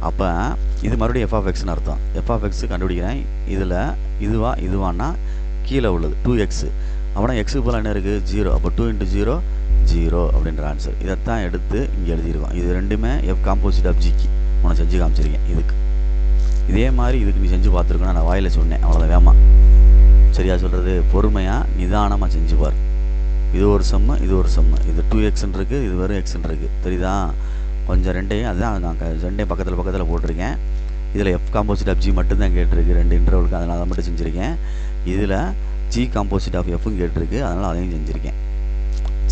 அப்போ இது மறுபடியும் எஃப் ஆஃப் எக்ஸ்னு அர்த்தம். எஃப் ஆஃப் எக்ஸு கண்டுபிடிக்கிறேன். இதில் இதுவானா கீழே உள்ளது 2x. அப்படின்னா எக்ஸுக்கு போல் என்ன இருக்குது, 0. அப்போ 2 × 0 0 அப்படின்ற ஆன்சர். இதைத்தான் எடுத்து இங்கே எழுதியிருக்கோம். இது ரெண்டுமே எஃப் காம்போசிட் ஆஃப் ஜிக்கு உனக்கு செஞ்சு காமிச்சிருக்கேன். இதுக்கு இதே மாதிரி இதுக்கு நீ செஞ்சு பார்த்துருக்கணும். நான் வாயில் சொன்னேன், அவ்வளோதான். வேமா சரியா சொல்கிறது? பொறுமையாக நிதானமாக செஞ்சு பார். இது ஒரு சம்மு, இது ஒரு சம்மு. இது 2xன்னு இருக்குது, இது வெறும் எக்ஸ்ன்னு இருக்குது. தெரியுதா? கொஞ்சம் ரெண்டையும் அதுதான் நான் ரெண்டையும் பக்கத்தில் போட்டிருக்கேன். இதில் எஃப் காம்போசிட் ஆஃப் ஜி மட்டும்தான் கேட்டிருக்கு 2 இன்டர்வலுக்கு, அதனால் அதை மட்டும் செஞ்சுருக்கேன். இதில் ஜி காம்போசிட் ஆஃப் எஃப்னு கேட்டிருக்கு, அதனால் அதையும் செஞ்சுருக்கேன்.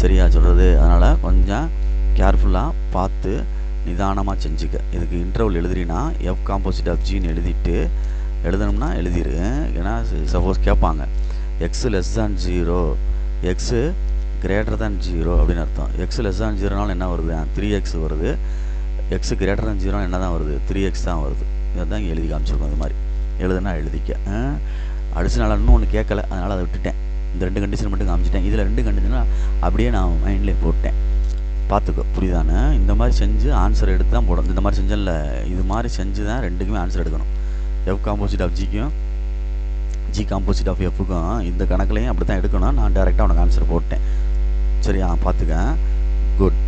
சரியா சொல்கிறது? அதனால் கொஞ்சம் கேர்ஃபுல்லாக பார்த்து நிதானமாக செஞ்சுக்க. இதுக்கு இன்டர்வல் எழுதுறீன்னா எஃப் காம்போசிட் ஆஃப் ஜின்னு எழுதணும்னா எழுதிரு. ஏன்னா சப்போஸ் கேட்பாங்க X less than 0, x greater than 0 அப்படின்னு அர்த்தம். எக்ஸ் லெஸ் தேன் 0னால என்ன வருது, 3x வருது. எக்ஸு கிரேட்டர் தேன் 0 என்ன தான் வருது, 3x தான் வருது. இதை தான் இங்கே எழுதி காமிச்சிருக்கோம். இது மாதிரி எழுதுனா எழுதிக்க. அடிஷனலாக இன்னும் ஒன்று கேட்கல, அதனால் அதை விட்டுட்டேன். இந்த 2 கண்டிஷன் மட்டும் காமிச்சிட்டேன். இதில் 2 கண்டிஷனாக அப்படியே நான் மைண்ட்லேயே போட்டேன். பார்த்துக்கோ, புரியுதானே? இந்த மாதிரி செஞ்சு ஆன்சர் எடுத்து தான் போடணும். இந்த மாதிரி செஞ்சல, இது மாதிரி செஞ்சு தான் 2க்குமே ஆன்சர் எடுக்கணும். எஃப் காம்போசிட் ஆஃப் ஜிக்கும் ஜி காம்போசிட் ஆஃப் எஃப்க்கும் இந்த கணக்குலையும் அப்படி தான் எடுக்கணும். நான் டேரெக்டாக உனக்கு ஆன்சர் போட்டேன். சரியா? பார்த்துக்க. குட்.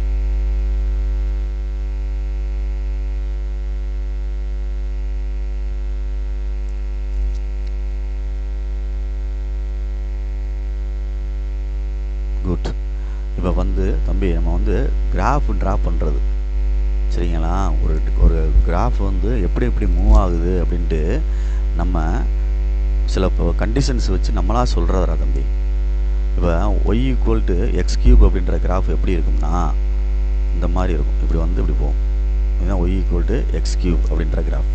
குட். இப்போ தம்பி நம்ம கிராஃப் ட்ரா பண்ணுறது, சரிங்களா? ஒரு கிராஃப் எப்படி மூவ் ஆகுது அப்படின்ட்டு நம்ம சில கண்டிஷன்ஸ் வச்சு நம்மளாக சொல்கிறதா தம்பி. இப்போ y = x³ அப்படின்ற கிராஃப் எப்படி இருக்கும்னா இந்த மாதிரி இருக்கும். இப்படி போகும். இதுதான் y = x³ அப்படின்ற கிராஃப்.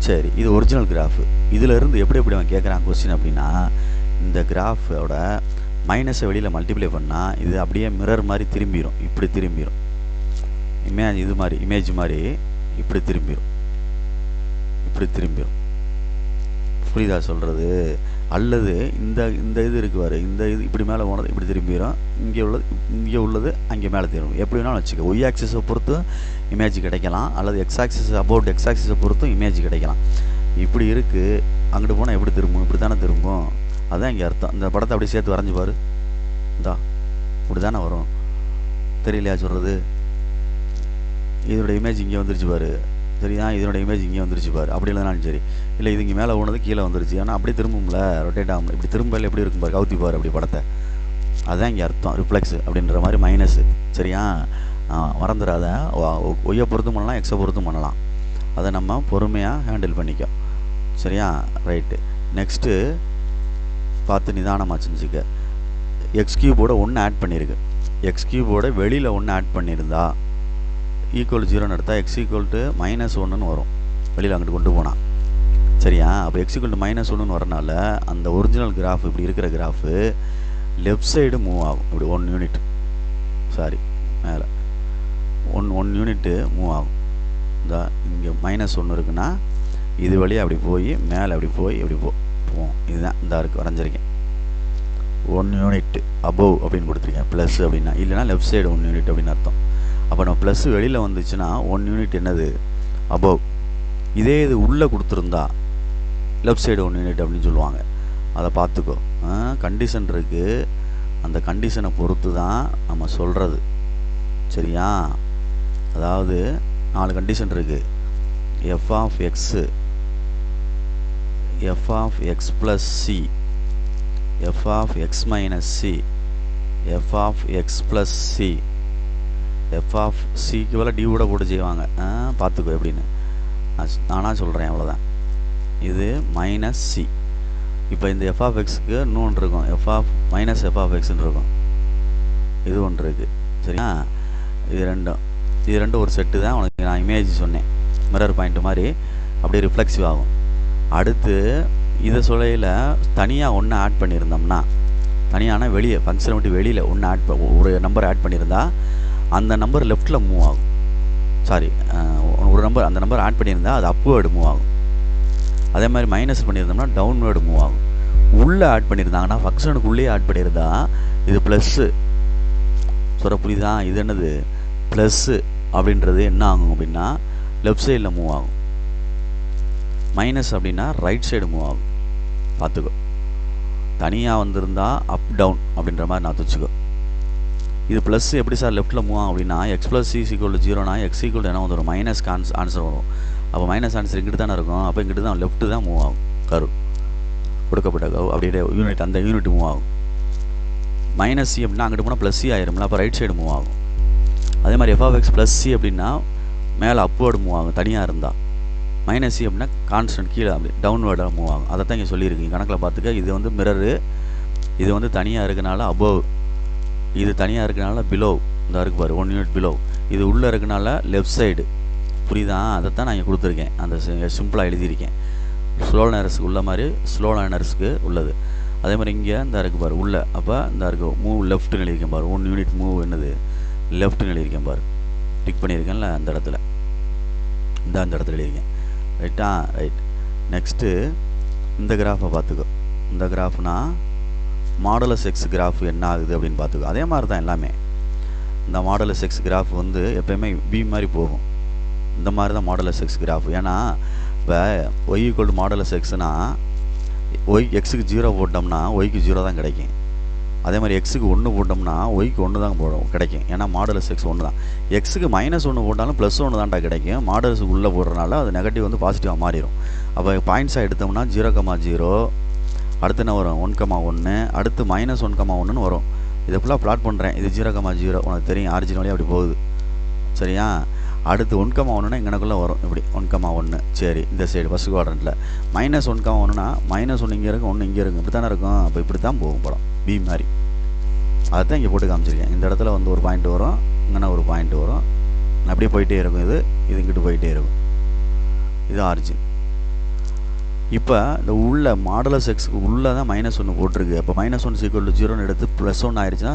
சரி, இது ஒரிஜினல் கிராஃப். இதிலிருந்து எப்படி அவன் கேட்குறான் கொஸ்டின் அப்படின்னா, இந்த கிராஃபோட மைனஸை வெளியில் மல்டிப்ளை பண்ணால் இது அப்படியே மிரர் மாதிரி திரும்பிடும். இப்படி திரும்பிடும். இமேஜ் மாதிரி இப்படி திரும்பிடும். புரியுதா சொல்கிறது? அல்லது இந்த இது இருக்குவார், இந்த இது இப்படி மேலே போனது இப்படி திரும்பிடும். இங்கே உள்ளது அங்கே மேலே திரும்பும். எப்படி வேணாலும் வச்சுக்க. ஒய் ஆக்சிஸை பொறுத்தும் இமேஜ் கிடைக்கலாம், அல்லது எக்ஸ் ஆக்சிஸை பொறுத்தும் இமேஜ் கிடைக்கலாம். இப்படி இருக்குது. அங்கிட்டு போனால் எப்படி திரும்பும்? இப்படி தானே திரும்பும். அதுதான் இங்கே அர்த்தம். இந்த படத்தை அப்படியே சேர்த்து வரைஞ்சி பாரு. இப்படி தானே வரும். தெரியலையா சொல்கிறது? இதோட இமேஜ் இங்கே வந்துருச்சு பாரு. சரியா? இதனோட இமேஜ் இங்கே வந்துருச்சு பாரு. அப்படி இல்லைனாலும் சரி. இல்லை, இது இங்கே மேலே போனது கீழே வந்துருச்சு. ஏன்னா அப்படி திரும்பும்ல, ரொட்டேட் ஆகும். இப்படி திரும்பல எப்படி இருக்கும் பாரு, கவுத்தி பாரு அப்படி படத்தை. அதுதான் இங்கே அர்த்தம். ரிஃப்ளெக்ஸ் அப்படின்ற மாதிரி மைனஸு. சரியா? மறந்துடாத. ஒய்யை பொறுத்தும் பண்ணலாம், எக்ஸை பொறுத்தும் பண்ணலாம். அதை நம்ம பொறுமையாக ஹேண்டில் பண்ணிக்க. சரியா? ரைட்டு. நெக்ஸ்ட்டு பார்த்து நிதானமாக செஞ்சுக்க. x³ 1 ஆட் பண்ணியிருக்கு. x³ வெளியில் 1 ஆட் பண்ணியிருந்தா =0 எடுத்தால் x -1ன்னு வரும். வெளியில் அங்கிட்டு கொண்டு போனால். சரியா? அப்போ x -1ன்னு வரனால அந்த ஒரிஜினல் கிராஃப் இப்படி இருக்கிற கிராஃபு லெஃப்ட் சைடு மூவ் ஆகும். இப்படி 1 யூனிட், சாரி மேலே 1 யூனிட்டு மூவ் ஆகும். இந்த இங்கே -1 இருக்குன்னா இது வழியாக அப்படி போய் மேலே அப்படி போய் இப்படி போவோம். இதுதான் இந்த இருக்குது வரைஞ்சிருக்கேன். 1 யூனிட் அபோவ் அப்படின்னு கொடுத்துருக்கேன். ப்ளஸ் அப்படின்னா, இல்லைனா லெஃப்ட் சைடு 1 யூனிட் அப்படின்னு அர்த்தம். அப்போ நம்ம ப்ளஸ் வெளியில் வந்துச்சுன்னா 1 யூனிட் என்னது, அபோவ். இதே இது உள்ளே கொடுத்துருந்தா லெஃப்ட் சைடு 1 யூனிட் அப்படின்னு சொல்லுவாங்க. அதை பார்த்துக்கோ. கண்டிஷன் இருக்குது, அந்த கண்டிஷனை பொறுத்து தான் நம்ம சொல்கிறது. சரியா? அதாவது 4 கண்டிஷன் இருக்குது. f of x plus c, f of x minus c, f of x plus c, f of cக்கு பதிலாக d கூட போட்டு செய்வாங்க. பார்த்துக்கோ எப்படின்னு. நானாக சொல்கிறேன், அவ்வளோதான். இது மைனஸ் சி. இப்போ இந்த f of xக்கு இன்னொன்று இருக்கும், f of minus f of xன்னு இருக்கும். இது ஒன்று இருக்குது. சரியா? இது ரெண்டும் ஒரு செட்டு தான். உனக்கு நான் இமேஜ் சொன்னேன், மிரர் பாயிண்ட் மாதிரி அப்படியே ரிஃப்ளெக்சிவ் ஆகும். அடுத்து இதை சொல்லையில் தனியாக ஒன்று ஆட் பண்ணியிருந்தோம்னா, தனியான வெளியே ஃபங்க்ஷனை விட்டு வெளியில் ஒன்று ஒரு நம்பர் ஆட் பண்ணியிருந்தா அந்த நம்பர் லெஃப்ட்டில் மூவ் ஆகும். சாரி, ஒரு நம்பர் அந்த நம்பர் ஆட் பண்ணியிருந்தால் அது அப்வேர்டு மூவ் ஆகும். அதே மாதிரி மைனஸ் பண்ணியிருந்தோம்னா டவுன்வேர்டு மூவ் ஆகும். உள்ளே ஆட் பண்ணியிருந்தாங்கன்னா ஃபங்க்ஷனுக்கு உள்ளே ஆட் பண்ணியிருந்தா இது ப்ளஸ்ஸு. சொல்கிற புரியுதா? இது என்னது? ப்ளஸ்ஸு அப்படின்றது என்ன ஆகும் அப்படின்னா லெஃப்ட் சைடில் மூவ் ஆகும். மைனஸ் அப்படின்னா ரைட் சைடு மூவ் ஆகும். பார்த்துக்கோ. தனியாக வந்திருந்தா அப் டவுன் அப்படின்ற மாதிரி நான் வச்சுக்கோ. இது ப்ளஸ் எப்படி சார் லெஃப்ட்டில் மூவ் ஆகும் அப்படின்னா X plus C equal to 0னா எக்ஸ் ஈக்குவல் என்ன வந்துடும்? மைனஸ் ஆன்சர் வரும். அப்போ மைனஸ் ஆன்சர் இங்கிட்டு தானே இருக்கும். அப்போ இங்கிட்டு தான் லெஃப்ட்டு தான் மூவ் ஆகும். கரு கொடுக்கப்பட்ட கவு அப்படியே யூனிட், அந்த யூனிட் மூவ் ஆகும். மைனஸ் சி அப்படின்னா அங்கிட்டு போனால் ப்ளஸ் சி ஆயிரும்ல, அப்போ ரைட் சைடு மூவ் ஆகும். அதே மாதிரி f of x plus c அப்படின்னா மேலே அப்வேர்டு மூவ் ஆகும் தனியாக இருந்தால். மைனஸ் சி அப்படின்னா கான்ஸ்டன்ட் கீழே அப்படி டவுன்வேர்டாக மூவ் ஆகும். அதை தான் இங்கே சொல்லியிருக்கீங்க கணக்கில் பார்த்துக்க. இது வந்து மிரரு, இது வந்து தனியாக இருக்கனால அபவ், இது தனியாக இருக்கனால பிலோ. இந்த இருக்கு பாரு 1 யூனிட் பிலோ. இது உள்ளே இருக்கனால லெஃப்ட் சைடு. புரியுதா? அதைத்தான் நான் இங்கே கொடுத்துருக்கேன், அந்த சிம்பிளாக எழுதியிருக்கேன். ஸ்லோ லேர்னர்ஸுக்கு உள்ள மாதிரி ஸ்லோ லேர்னர்ஸுக்கு உள்ளது. அதே மாதிரி இங்கே இந்த இருக்கு பாரு உள்ள. அப்போ இந்த இருக்கு மூவ் லெஃப்ட்னு எழுதியிருக்கேன் பாரு. 1 யூனிட் மூவ் என்னது? லெஃப்ட்னு எழுதியிருக்கேன் பாரு. டிக் பண்ணியிருக்கேன்ல அந்த இடத்துல, அந்த இடத்துல எழுதியிருக்கேன். ரைட்டா? ரைட். நெக்ஸ்ட்டு இந்த கிராஃபை பார்த்துக்கோ. இந்த கிராஃப்னா மாடுலஸ் எக்ஸ் கிராஃப் என்ன ஆகுது அப்படின்னு பார்த்துக்கோ. அதே மாதிரி தான் எல்லாமே. இந்த மாடுலஸ் எக்ஸ் கிராஃப் வந்து எப்போயுமே பி மாதிரி போகும். இந்த மாதிரி தான் மாடுலஸ் எக்ஸ் கிராஃப். ஏன்னா இப்போ ஒய் ஈக்குவல் டு மாடுலஸ் எக்ஸ்னா ஒய் எக்ஸுக்கு 0 போட்டோம்னா ஒய்க்கு 0 தான் கிடைக்கும். அதே மாதிரி எக்ஸுக்கு 1 போட்டோம்னா ஒய்க்கு 1 தான் கிடைக்கும். ஏன்னா மாடுலஸ் எக்ஸ் 1 தான். எக்ஸுக்கு -1 போட்டாலும் +1 தான்டா கிடைக்கும். மாடுலஸுக்கு உள்ளே போடுறதுனால அது நெகட்டிவ் வந்து பாசிட்டிவாக மாறிடும். அப்போ பாயிண்ட்ஸாக எடுத்தோம்னா 0,0, அடுத்து என்ன வரும்? 1,1, அடுத்து -1,1ன்னு வரும். இதை ஃபுல்லாக ப்ளாட் பண்ணுறேன். இது 0,0 உனக்கு தெரியும், ஆரிஜின் வழியாக அப்படி போகுது. சரியா? அடுத்து 1,1ன்னா இங்கனக்குள்ளே வரும் இப்படி 1,1. சரி, இந்த சைடு ஃபஸ்ட் குவாட்ரண்ட்டில் -1,1னா -1 இங்கே இருக்கும், 1 இங்கே இருக்கும், இப்படி தானே இருக்கும். அப்போ இப்படி தான் போகும் படம், பி மாதிரி. அதை தான் இங்கே போட்டு காமிச்சிருக்கேன். இந்த இடத்துல வந்து ஒரு பாயிண்ட் வரும், இங்கே ஒரு பாயிண்ட் வரும், அப்படியே போயிட்டே இருக்கும். இது இங்கிட்டு போயிட்டே இருக்கும். இது ஆரிஜின். இப்போ இந்த உள்ள மாடுலஸ் எக்ஸுக்கு உள்ளே தான் -1 போட்டிருக்கு. அப்போ -1 ஈக்குவல் டு 0ன்னு எடுத்து +1 ஆயிடுச்சுன்னா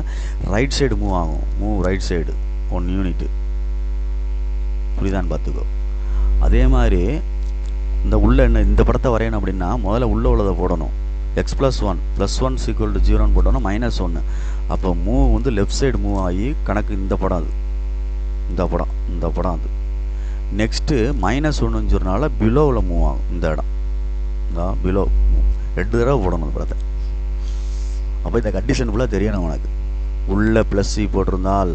ரைட் சைடு மூவ் ஆகும். Move right side 1 unit. புரியுதான்னு பார்த்துக்கோ. அதே மாதிரி இந்த உள்ள என்ன இந்த படத்தை வரையணும் அப்படின்னா முதல்ல உள்ளே உள்ளதை போடணும். x + 1 +1 ஈக்குவல் டு 0ன்னு போட்டோன்னா -1. அப்போ மூவ் வந்து லெஃப்ட் சைடு மூவ் ஆகி கணக்கு இந்த படம் அது, இந்த படம் அது. நெக்ஸ்ட்டு -1ன்னு சொன்னால பிலோவில் மூவ் ஆகும். இந்த இடம் பிலோ 2 தடவை போடணும் இந்த படத்தை. அப்போ இந்த கண்டிஷன் ஃபுல்லாக தெரியணும் உனக்கு. உள்ளே +c போட்டிருந்தால்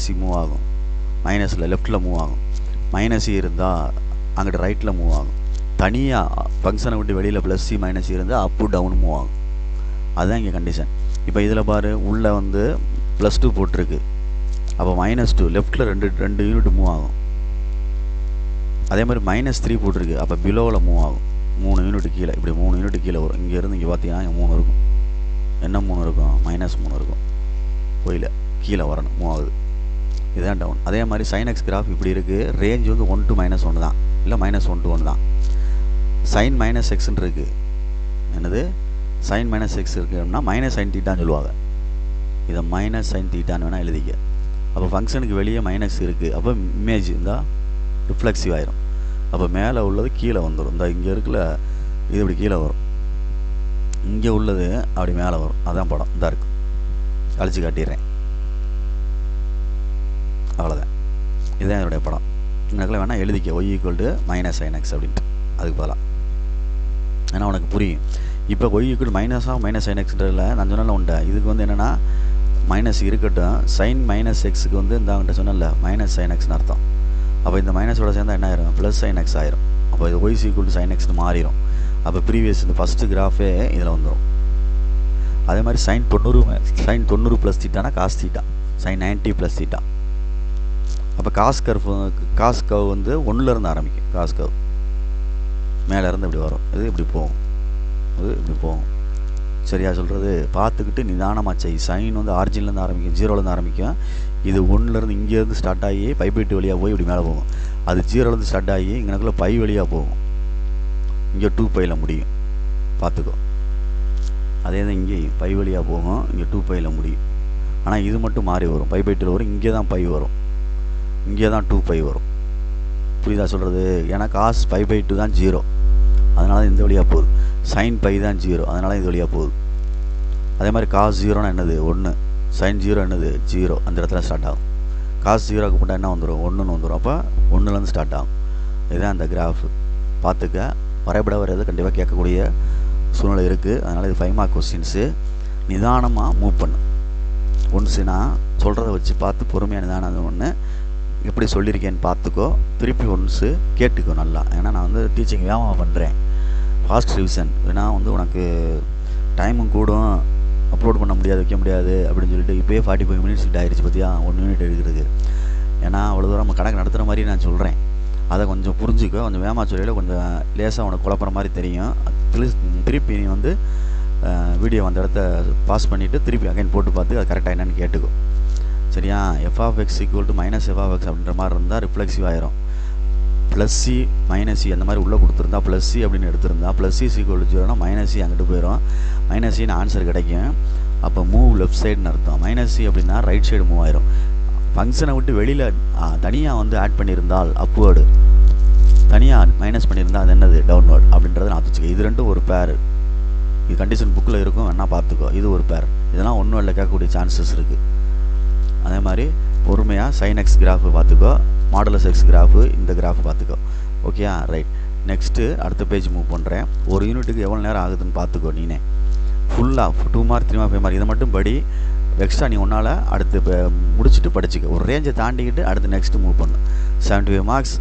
-c மூவ் ஆகும், மைனஸில் லெஃப்ட்டில் மூவ் ஆகும். -c இருந்தால் அங்கிட்ட ரைட்டில் மூவ் ஆகும். தனியாக ஃபங்க்ஷனை விட்டு வெளியில் +c -c இருந்தால் அப்பு டவுன் மூவ் ஆகும். அதுதான் இங்கே கண்டிஷன். இப்போ இதில் பாரு, உள்ளே வந்து +2 போட்டிருக்கு. அப்போ -2 லெஃப்ட்டில் 2 யூனிட் மூவ் ஆகும். அதே மாதிரி -3 போட்டிருக்கு. அப்போ பிலோவில் மூவ் ஆகும் 3 யூனிட் கீழே. இப்படி 3 யூனிட் கீழே வரும். இங்கேருந்து இங்கே பார்த்தீங்கன்னா 3 இருக்கும். என்ன 3 இருக்கும்? -3 இருக்கும். கோயில கீழே வரணும், மூவ் ஆகுது. இதுதான் டவுன். அதே மாதிரி sin x கிராஃப் இப்படி இருக்குது. ரேஞ்ச் வந்து 1 to -1 தான், இல்லை -1 to 1 தான். sin -xன்னு இருக்குது. என்னது? sin -x இருக்குன்னா -sin தீட்டான்னு சொல்லுவாங்க. இதை -sin தீட்டான்னு வேணால் எழுதிக்க. அப்போ ஃபங்க்ஷனுக்கு வெளியே -x இருக்குது. அப்போ இமேஜ் இருந்தால் ரிஃப்ளெக்சிவ் ஆயிரும். அப்போ மேலே உள்ளது கீழே வந்துடும். இந்த இங்கே இருக்குல்ல, இது இப்படி கீழே வரும். இங்கே உள்ளது அப்படி மேலே வரும். அதான் படம் இதாக இருக்கும். அழிச்சு காட்டிடுறேன். அவ்வளோதான். இதுதான் என்னுடைய படம். எனக்கு வேணால் எழுதிக்க y = -sin x அப்படின்ட்டு அதுக்கு பதிலாக. ஏன்னா உனக்கு புரியும். இப்போ y = -sin xன்றதில் நான் சொன்னால உண்டா. இதுக்கு வந்து என்னென்னா மைனஸ் இருக்கட்டும், sin -xக்கு வந்து இந்த அவன்கிட்ட சொன்னல -sin xன்னு அர்த்தம். அப்போ இந்த மைனஸோட சேர்ந்தால் என்ன ஆயிரும்? +sin x ஆயிரும். அப்போ இது y = sin xன்னு மாறிடும். அப்போ ப்ரீவியஸ் இந்த ஃபஸ்ட்டு கிராஃபே இதில் வந்துடும். அதே மாதிரி sin 90 + தீட்டானா cos theta, sin 90 + theta. அப்போ காஸ் கர்வ் வந்து 1லேருந்து ஆரம்பிக்கும். காஸ் கர்வ் மேலேருந்து இப்படி வரும். இது இப்படி போகும், இது இப்படி போகும். சரியா சொல்கிறது? பார்த்துக்கிட்டு நிதானமாக செய். சைன் வந்து ஆரிஜின்லேருந்து ஆரம்பிக்கும், ஜீரோலேருந்து ஆரம்பிக்கும். இது 1லேருந்து இங்கேருந்து ஸ்டார்ட் ஆகி பை/2 வழியாக போய் இப்படி மேலே போகும். அது 0லேருந்து ஸ்டார்ட் ஆகி இங்கனக்குள்ளே பை வழியாக போகும். இங்கே 2π முடியும், பார்த்துக்கோ. அதே தான் இங்கேயும் பை வழியாக போகும், இங்கே 2π முடியும். ஆனால் இது மட்டும் மாறி வரும், பை/2 வரும். இங்கே தான் பை வரும், இங்கே தான் 2π வரும். புரியுதா சொல்கிறது? ஏன்னா காஸ் π/2 தான் 0, அதனால இந்த வழியாக போகுது. சைன் பை தான் 0, அதனால இது வழியாக போகுது. அதே மாதிரி காஸ் 0னா என்னது? 1. சைன் 0 என்னது? 0. அந்த இடத்துல ஸ்டார்ட் ஆகும். காஸ் 0க்கு போட்டால் என்ன வந்துடும்? 1ன்னு வந்துடும். அப்போ 1லேருந்து ஸ்டார்ட் ஆகும். இதுதான் இந்த கிராஃபு. பார்த்துக்க. வரைபட வரையாது கண்டிப்பாக கேட்கக்கூடிய சூழ்நிலை இருக்குது. அதனால் இது 5 மார்க் கொஸ்டின்ஸு. நிதானமாக மூவ் பண்ணு. ஒன்ஸு நான் சொல்கிறத வச்சு பார்த்து பொறுமையாக நிதானம் ஒன்று எப்படி சொல்லியிருக்கேன்னு பார்த்துக்கோ. திருப்பி ஒன்ஸு கேட்டுக்கோ நல்லா. ஏன்னா நான் வந்து டீச்சிங் வேகமாக பண்ணுறேன். ஃபாஸ்ட் ரிவிஷன் ஏன்னா வந்து உனக்கு டைமும் கூடும், அப்லோட் பண்ண முடியாது, வைக்க முடியாது அப்படின்னு சொல்லிட்டு இப்போயே 45 மினிட்ஸ் கிட்ட ஆயிடுச்சு பார்த்தியா 1 யூனிட் எடுக்கிறதுக்கு. ஏன்னா அவ்வளோ தூரம் நம்ம கணக்கு நடத்துகிற மாதிரி நான் சொல்கிறேன். அதை கொஞ்சம் புரிஞ்சுக்கோ. கொஞ்சம் வேகமாக சொல்லியில் கொஞ்சம் லேசாக உனக்கு குழப்புற மாதிரி தெரியும். திருப்பி நீ வந்து வீடியோ அந்த இடத்த பாஸ் பண்ணிவிட்டு திருப்பி அகைன் போட்டு பார்த்து அது கரெக்டாக என்னென்னு கேட்டுக்கோ. சரியா? f(x) - f(x) அப்படின்ற மாதிரி இருந்தால் ரிஃப்ளெக்சிவ் ஆயிரும். +c - c அந்த மாதிரி உள்ளே கொடுத்துருந்தா +c அப்படின்னு எடுத்திருந்தா +c = 0னா -c அங்கிட்டு போயிடும். -cன்னு ஆன்சர் கிடைக்கும். அப்போ மூவ் லெஃப்ட் சைடுன்னு அர்த்தம். -c அப்படின்னா ரைட் சைடு மூவ் ஆயிரும். ஃபங்க்ஷனை விட்டு வெளியில் தனியாக வந்து ஆட் பண்ணியிருந்தால் அப்வேர்டு, தனியாக மைனஸ் பண்ணியிருந்தால் அது என்னது? டவுன்வேர்டு அப்படின்றத நான் வச்சுக்கோ. இது ரெண்டும் ஒரு பேர். இது கண்டிஷன் புக்கில் இருக்கும், வேணா பார்த்துக்கோ. இது ஒரு பேர். இதெல்லாம் ஒன்றும் இல்லை, கேட்கக்கூடிய சான்சஸ் இருக்குது. அதே மாதிரி பொறுமையாக sin x கிராஃபு பார்த்துக்கோ, மாடுலஸ் x கிராஃபு, இந்த கிராஃபு பார்த்துக்கோ. ஓகேயா? ரைட். நெக்ஸ்ட்டு அடுத்த பேஜ் மூவ் பண்ணுறேன். ஒரு யூனிட்டுக்கு எவ்வளோ நேரம் ஆகுதுன்னு பார்த்துக்கோ. நீனே ஃபுல்லாக 2 மார்க் 3 மார்க் 5 மார்க் இதை மட்டும் படி. எக்ஸ்ட்ரா நீ ஒன்றால் அடுத்து முடிச்சுட்டு படிச்சுக்க. ஒரு ரேஞ்சை தாண்டிக்கிட்டு அடுத்து நெக்ஸ்ட்டு மூவ் பண்ணு. 75 மார்க்ஸ்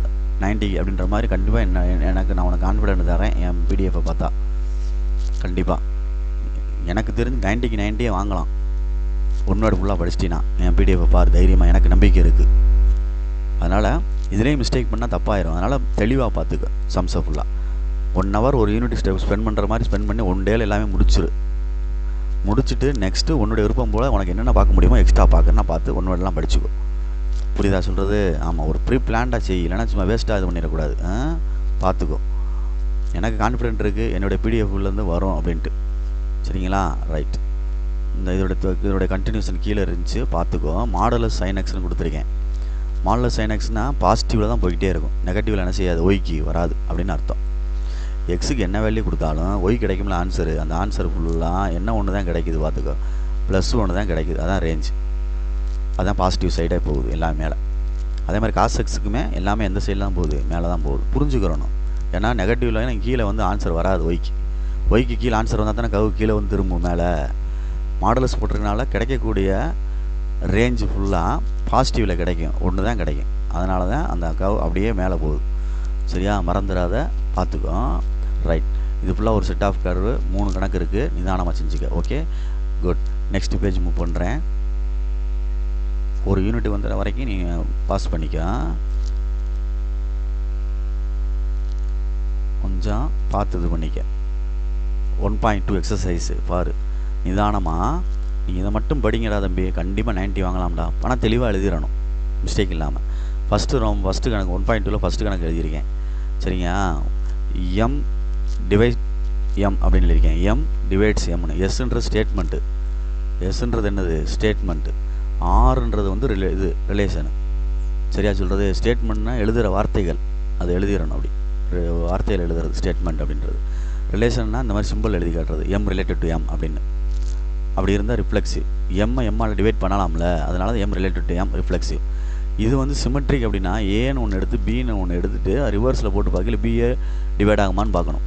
90 அப்படின்ற மாதிரி கண்டிப்பாக எனக்கு நான் உனக்கு கான்ஃபிடென்ட் தரேன். என் பிடிஎஃப்பை பார்த்தா கண்டிப்பாக எனக்கு தெரிஞ்சு 90க்கு 90 வாங்கலாம். ஒன்னோட ஃபுல்லாக படிச்சிட்டினா என் பிடிஎஃப்பை பாரு தைரியமாக, எனக்கு நம்பிக்கை இருக்குது. அதனால் இதுலேயும் மிஸ்டேக் பண்ணால் தப்பாயிரும். அதனால் தெளிவாக பார்த்துக்க. சம்ஸை ஃபுல்லாக 1 hour ஒரு யூனிட் ஸ்பெண்ட் பண்ணுற மாதிரி ஸ்பெண்ட் பண்ணி 1 டேயில் எல்லாமே முடிச்சுட்டு நெக்ஸ்ட்டு உன்னுடைய விருப்பம் போல் உனக்கு என்னென்ன பார்க்க முடியுமோ எக்ஸ்ட்ரா பார்க்கணுன்னா பார்த்து ஒன்னோடலாம் படிச்சுக்கோ. புரியுதா சொல்கிறது? ஆமாம், ஒரு ப்ரீ பிளான்டாக செய், இல்லைன்னா சும்மா வேஸ்ட்டாக இது பண்ணிடக்கூடாது. பார்த்துக்கோ. எனக்கு கான்ஃபிடென்ட் இருக்குது என்னுடைய பிடிஎஃப்லேருந்து வரும் அப்படின்ட்டு. சரிங்களா? ரைட். இந்த இதோடைய கண்டினியூஷன் கீழே இருந்துச்சு, பார்த்துக்கோ. மாடுலஸ் sin xன்னு கொடுத்துருக்கேன். மாடுலஸ் sin xனா பாசிட்டிவில் தான் போய்கிட்டே இருக்கும், நெகட்டிவில் என்ன செய்யாது? ஒய்க்கு வராது அப்படின்னு அர்த்தம். எக்ஸுக்கு என்ன வேல்யூ கொடுத்தாலும் ஒய் கிடைக்கும்ல ஆன்சரு. அந்த ஆன்சர் ஃபுல்லாக என்ன ஒன்று தான் கிடைக்குது பார்த்துக்கோ, +1 தான் கிடைக்குது. அதான் ரேஞ்ச், அதான் பாசிட்டிவ் சைடாக போகுது எல்லாம் மேலே. அதே மாதிரி காஸ் எக்ஸுக்குமே எல்லாமே எந்த சைடில் தான் போகுது? மேலே தான் போகுது. புரிஞ்சுக்கிறணும். ஏன்னா நெகட்டிவில் எனக்கு கீழே வந்து ஆன்சர் வராது. ஒய்க்கு கீழே ஆன்சர் வந்தால் தானே கவு கீழே வந்து திரும்பும் மேலே. மாடலஸ் போட்டிருக்கனால கிடைக்கக்கூடிய ரேஞ்சு ஃபுல்லாக பாசிட்டிவில் கிடைக்கும், ஒன்று தான் கிடைக்கும். அதனால தான் அந்த கவு அப்படியே மேலே போகுது. சரியா? மறந்துடாத, பார்த்துக்கோ. ரைட். இது ஃபுல்லாக ஒரு செட் ஆஃப் கர்வு, 3 கணக்கு இருக்குது. நிதானமாக செஞ்சுக்க. Okay, good. Next page move பண்ணுறேன். ஒரு யூனிட் வந்துற வரைக்கும் நீ பாஸ் பண்ணிக்க. கொஞ்சம் பார்த்து இது பண்ணிக்க. 1.2 எக்ஸசைஸு பாரு. நிதானமாக நீ இதை மட்டும் படிங்கடா தம்பி, கண்டிப்பாக 90 வாங்கலாம்டா. ஆனால் தெளிவாக எழுதிடணும், மிஸ்டேக் இல்லாமல். ஃபஸ்ட்டு கணக்கு 1.2ல் ஃபஸ்ட்டு கணக்கு எழுதியிருக்கேன். சரிங்க? m டிவைட் m அப்படின்னு எழுதியிருக்கேன். m டிவைட்ஸ் mனு. எஸ்ன்றது ஸ்டேட்மெண்ட்டு. எஸ்ன்றது என்னது? ஸ்டேட்மெண்ட்டு. ஆறுன்றது வந்து இது ரிலேஷனு. சரியா சொல்கிறது? ஸ்டேட்மெண்ட்னா எழுதுகிற வார்த்தைகள், அதை எழுதிடணும். அப்படி வார்த்தைகள் எழுதுறது ஸ்டேட்மெண்ட் அப்படின்றது. ரிலேஷன்னா இந்த மாதிரி சிம்பிள் எழுதி காட்டுறது, m ரிலேட்டட் டு m அப்படின்னு. அப்படி இருந்தால் ரிஃப்ளெக்சிவ். எம்மால் டிவைட் பண்ணலாம்ல, அதனால m related to m reflexive. இது வந்து சிமெட்ரிக். அப்படின்னா ஏன்னு ஒன்று எடுத்து பின்னு ஒன்று எடுத்துகிட்டு ரிவர்ஸில் போட்டு பார்க்கல பிஏ டிவைட் ஆகுமான்னு பார்க்கணும்.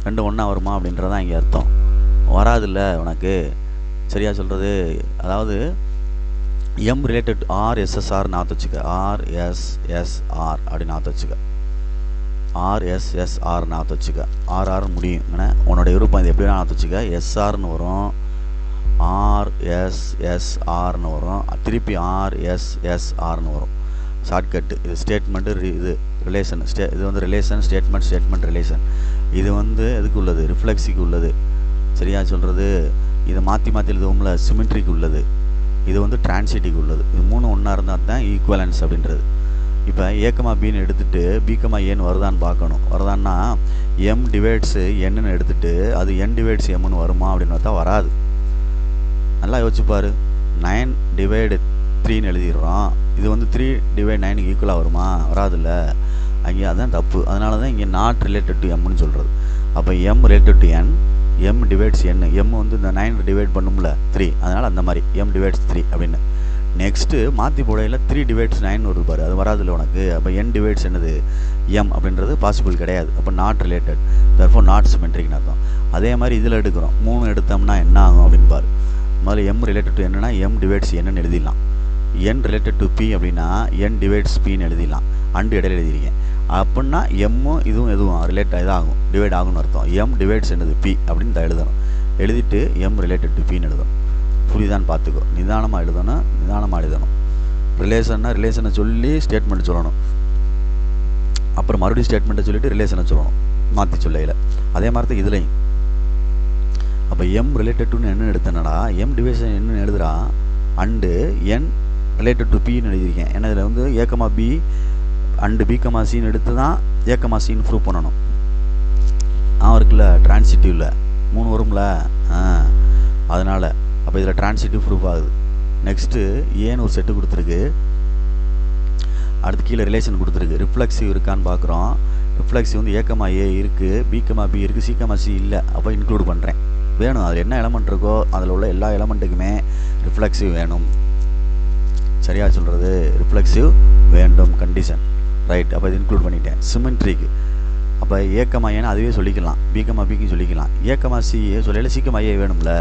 ரெண்டு ஒன்றா வருமா அப்படின்றதான் இங்கே அர்த்தம். வராதில்ல உனக்கு. சரியா சொல்கிறது? அதாவது m ரிலேட்டட் RSSR நாற்று வச்சுக்க. RSSR அப்படின்னு நாற்று வச்சுக்க. RSSR நாற்று வச்சுக்க. RR முடியும். உன்னோட விருப்பம் இது எப்படி நாற்று வச்சுக்க. SRன்னு வரும், RSSRன்னு வரும், திருப்பி RSSRன்னு வரும். ஷார்ட்கட்டு. இது ஸ்டேட்மெண்ட்டு, இது ரிலேஷன். இது வந்து ரிலேஷன், ஸ்டேட்மெண்ட் ரிலேஷன். இது வந்து எதுக்கு உள்ளது? ரிஃப்ளெக்ஸிக்கு உள்ளது. சரியா சொல்கிறது? இதை மாற்றி மாற்றி எழுதுவோம்ல, சிமெட்ரிக்கு உள்ளது, இது வந்து டிரான்சிட்டிக்கு உள்ளது. இது 3 ஒன்றா இருந்தால் தான் ஈக்குவலன்ஸ் அப்படின்றது. இப்போ ஏக்கமா பின்னு எடுத்துகிட்டு பிகமா ஏன்னு வருதான்னு பார்க்கணும். வருதான்னா எம் டிவைட்ஸு என்னன்னு எடுத்துகிட்டு அது என் டிவைட்ஸ் எம்னு வருமா அப்படின்னு பார்த்தா வராது. நல்லா யோசிச்சுப்பார். 9 டிவைடு 3ன்னு எழுதிடுறோம். இது வந்து 3 டிவைட் 9க்கு ஈக்குவலாக வருமா? வராதுல்ல. அங்கே அதுதான் தப்பு. அதனால தான் இங்கே நாட் ரிலேட்டட் டு எம்னு சொல்கிறது. அப்போ M related to N, M divides N. M வந்து இந்த 9 டிவைட் பண்ணும்ல 3, அதனால் அந்த மாதிரி எம் டிவைட்ஸ் 3 அப்படின்னு. நெக்ஸ்ட்டு மாற்றி போடையில் 3 டிவைட்ஸ் 9 வருது பாரு, அது வராதுல்ல உனக்கு. அப்போ என் டிவைட்ஸ் என்னது எம் அப்படின்றது பாசிபிள் கிடையாது. அப்போ நாட் ரிலேட்டட், தர்ஃபோர் நாட் சிமெட்ரிக்னு அர்த்தம். அதே மாதிரி இதில் எடுக்கிறோம். 3 எடுத்தோம்னா என்ன ஆகும் அப்படின்னு பாரு. முதல்ல எம் ரிலேட்டட் டு என்னன்னா எம் டிவைட்ஸ் என்னன்னு எழுதிடலாம். என் ரிலேட்டட் டு பி அப்படின்னா என் டிவைட்ஸ் பின்னு எழுதிடலாம். அண்டு இடையில எழுதிருக்கேன். அப்படின்னா எம்மும் இதுவும் எதுவும் ரிலேட் இதாகும், டிவைட் ஆகும்னு அர்த்தம். எம் டிவைட்ஸ் என்னது பி அப்படின்னு தான் எழுதணும். எழுதிட்டு எம் ரிலேட்டட் டு பின்னு எழுதணும். புரியுதான்னு பார்த்துக்கோ. நிதானமாக எழுதணும். ரிலேஷனை சொல்லி ஸ்டேட்மெண்ட் சொல்லணும். அப்புறம் மறுபடியும் ஸ்டேட்மெண்ட்டை சொல்லிவிட்டு ரிலேஷனை சொல்லணும், மாற்றி சொல்லையில். அதே மாதிரி தான் இதுலையும். அப்போ எம் ரிலேட்டட் டுன்னு என்ன எடுத்தேன்னா எம் டிவைஷன் என்னன்னு எழுதுறா, அண்டு என் ரிலேட்டட் டு பின்னு எழுதியிருக்கேன். ஏன்னா இதில் வந்து ஏக்கமா பி அண்டு பிகமா சின்னு எடுத்து தான் ஏக்கமா சின்னு ப்ரூவ் பண்ணணும். இருக்குல்ல டிரான்சிட்டிவ்ல 3 வரும்ல, அதனால் அப்போ இதில் டிரான்சிட்டிவ் ப்ரூஃப் ஆகுது. நெக்ஸ்ட்டு ஏன்னு ஒரு செட்டு கொடுத்துருக்கு. அடுத்து கீழே ரிலேஷன் கொடுத்துருக்கு. ரிஃப்ளெக்ஸிவ் இருக்கான்னு பார்க்குறோம். ரிஃப்ளெக்ஸிவ் வந்து ஏக்கமா ஏ இருக்குது, பிகமா பி இருக்குது, சிகமா சி இல்லை. அப்போ இன்க்ளூட் பண்ணுறேன். வேணும், அதில் என்ன எலமெண்ட் இருக்கோ அதில் உள்ள எல்லா எலமெண்ட்டுக்குமே ரிஃப்ளெக்ஸிவ் வேணும். சரியா சொல்கிறது? ரிஃப்ளெக்ஸிவ் வேண்டும் கண்டிஷன். ரைட். அப்போ இது இன்க்ளூட் பண்ணிட்டேன். சிமெட்ரிக்கு அப்போ ஏக்கமா ஏன்னு அதுவே சொல்லிக்கலாம், பிகமா பிக்கு சொல்லிக்கலாம். ஏக்கமா சி சொல்லல, சிக்கமா ஏ வேணும்ல,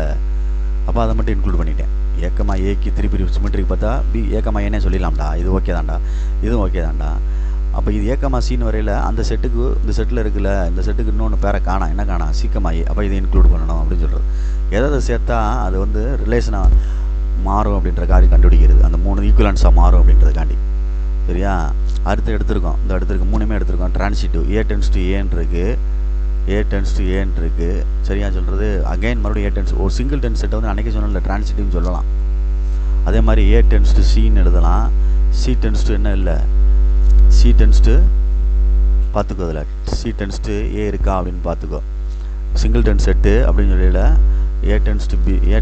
அப்போ அதை மட்டும் இன்க்ளூட் பண்ணிட்டேன். ஏக்கமா ஏக்கு திருப்பி சிமெட்ரிக்கு பார்த்தா பி ஏக்கமா ஏன்னே சொல்லிடலாம்டா. இது ஓகே தான்டா, இதுவும் ஓகே தான்டா. அப்போ இது ஏக்கமா சின்னு வரையில் அந்த செட்டுக்கு இந்த செட்டில் இருக்குல்ல, இந்த செட்டுக்கு இன்னொன்று பேரை காணா, என்ன காணா, சிக்கமா ஏ. அப்போ இதை இன்க்ளூட் பண்ணணும் அப்படின்னு சொல்கிறது. எதை சேர்த்தா அது வந்து ரிலேஷனாக மாறும் அப்படின்ற காரியம் கண்டுபிடிக்கிறது. அந்த 3 ஈக்குவலன்ஸாக மாறும் அப்படின்றதுக்காண்டி. சரியா? அடுத்து எடுத்திருக்கோம், இந்த எடுத்திருக்கோம் 3மே எடுத்திருக்கோம். டிரான்சிட்டிவ் ஏ டென்ஸ் டு ஏன்னு இருக்குது. சரியா சொல்கிறது? அகைன் மறுபடியும் ஏ டென்ஸ், ஒரு சிங்கிள் டென்ஸ் செட்டை வந்து அன்றைக்கி சொன்னல டிரான்சிட்டிவ்னு சொல்லலாம். அதே மாதிரி ஏ டென்ஸ் டு சின்னு எழுதலாம். சி டென்ஸ் டு என்ன இல்லை, சி டென்ஸ் டு பார்த்துக்கோ. அதில் சி டென்ஸ் டு ஏ இருக்கா அப்படின்னு பார்த்துக்கோ. சிங்கிள் டென்ஸ் செட்டு அப்படின்னு சொல்லல, A tends to B, A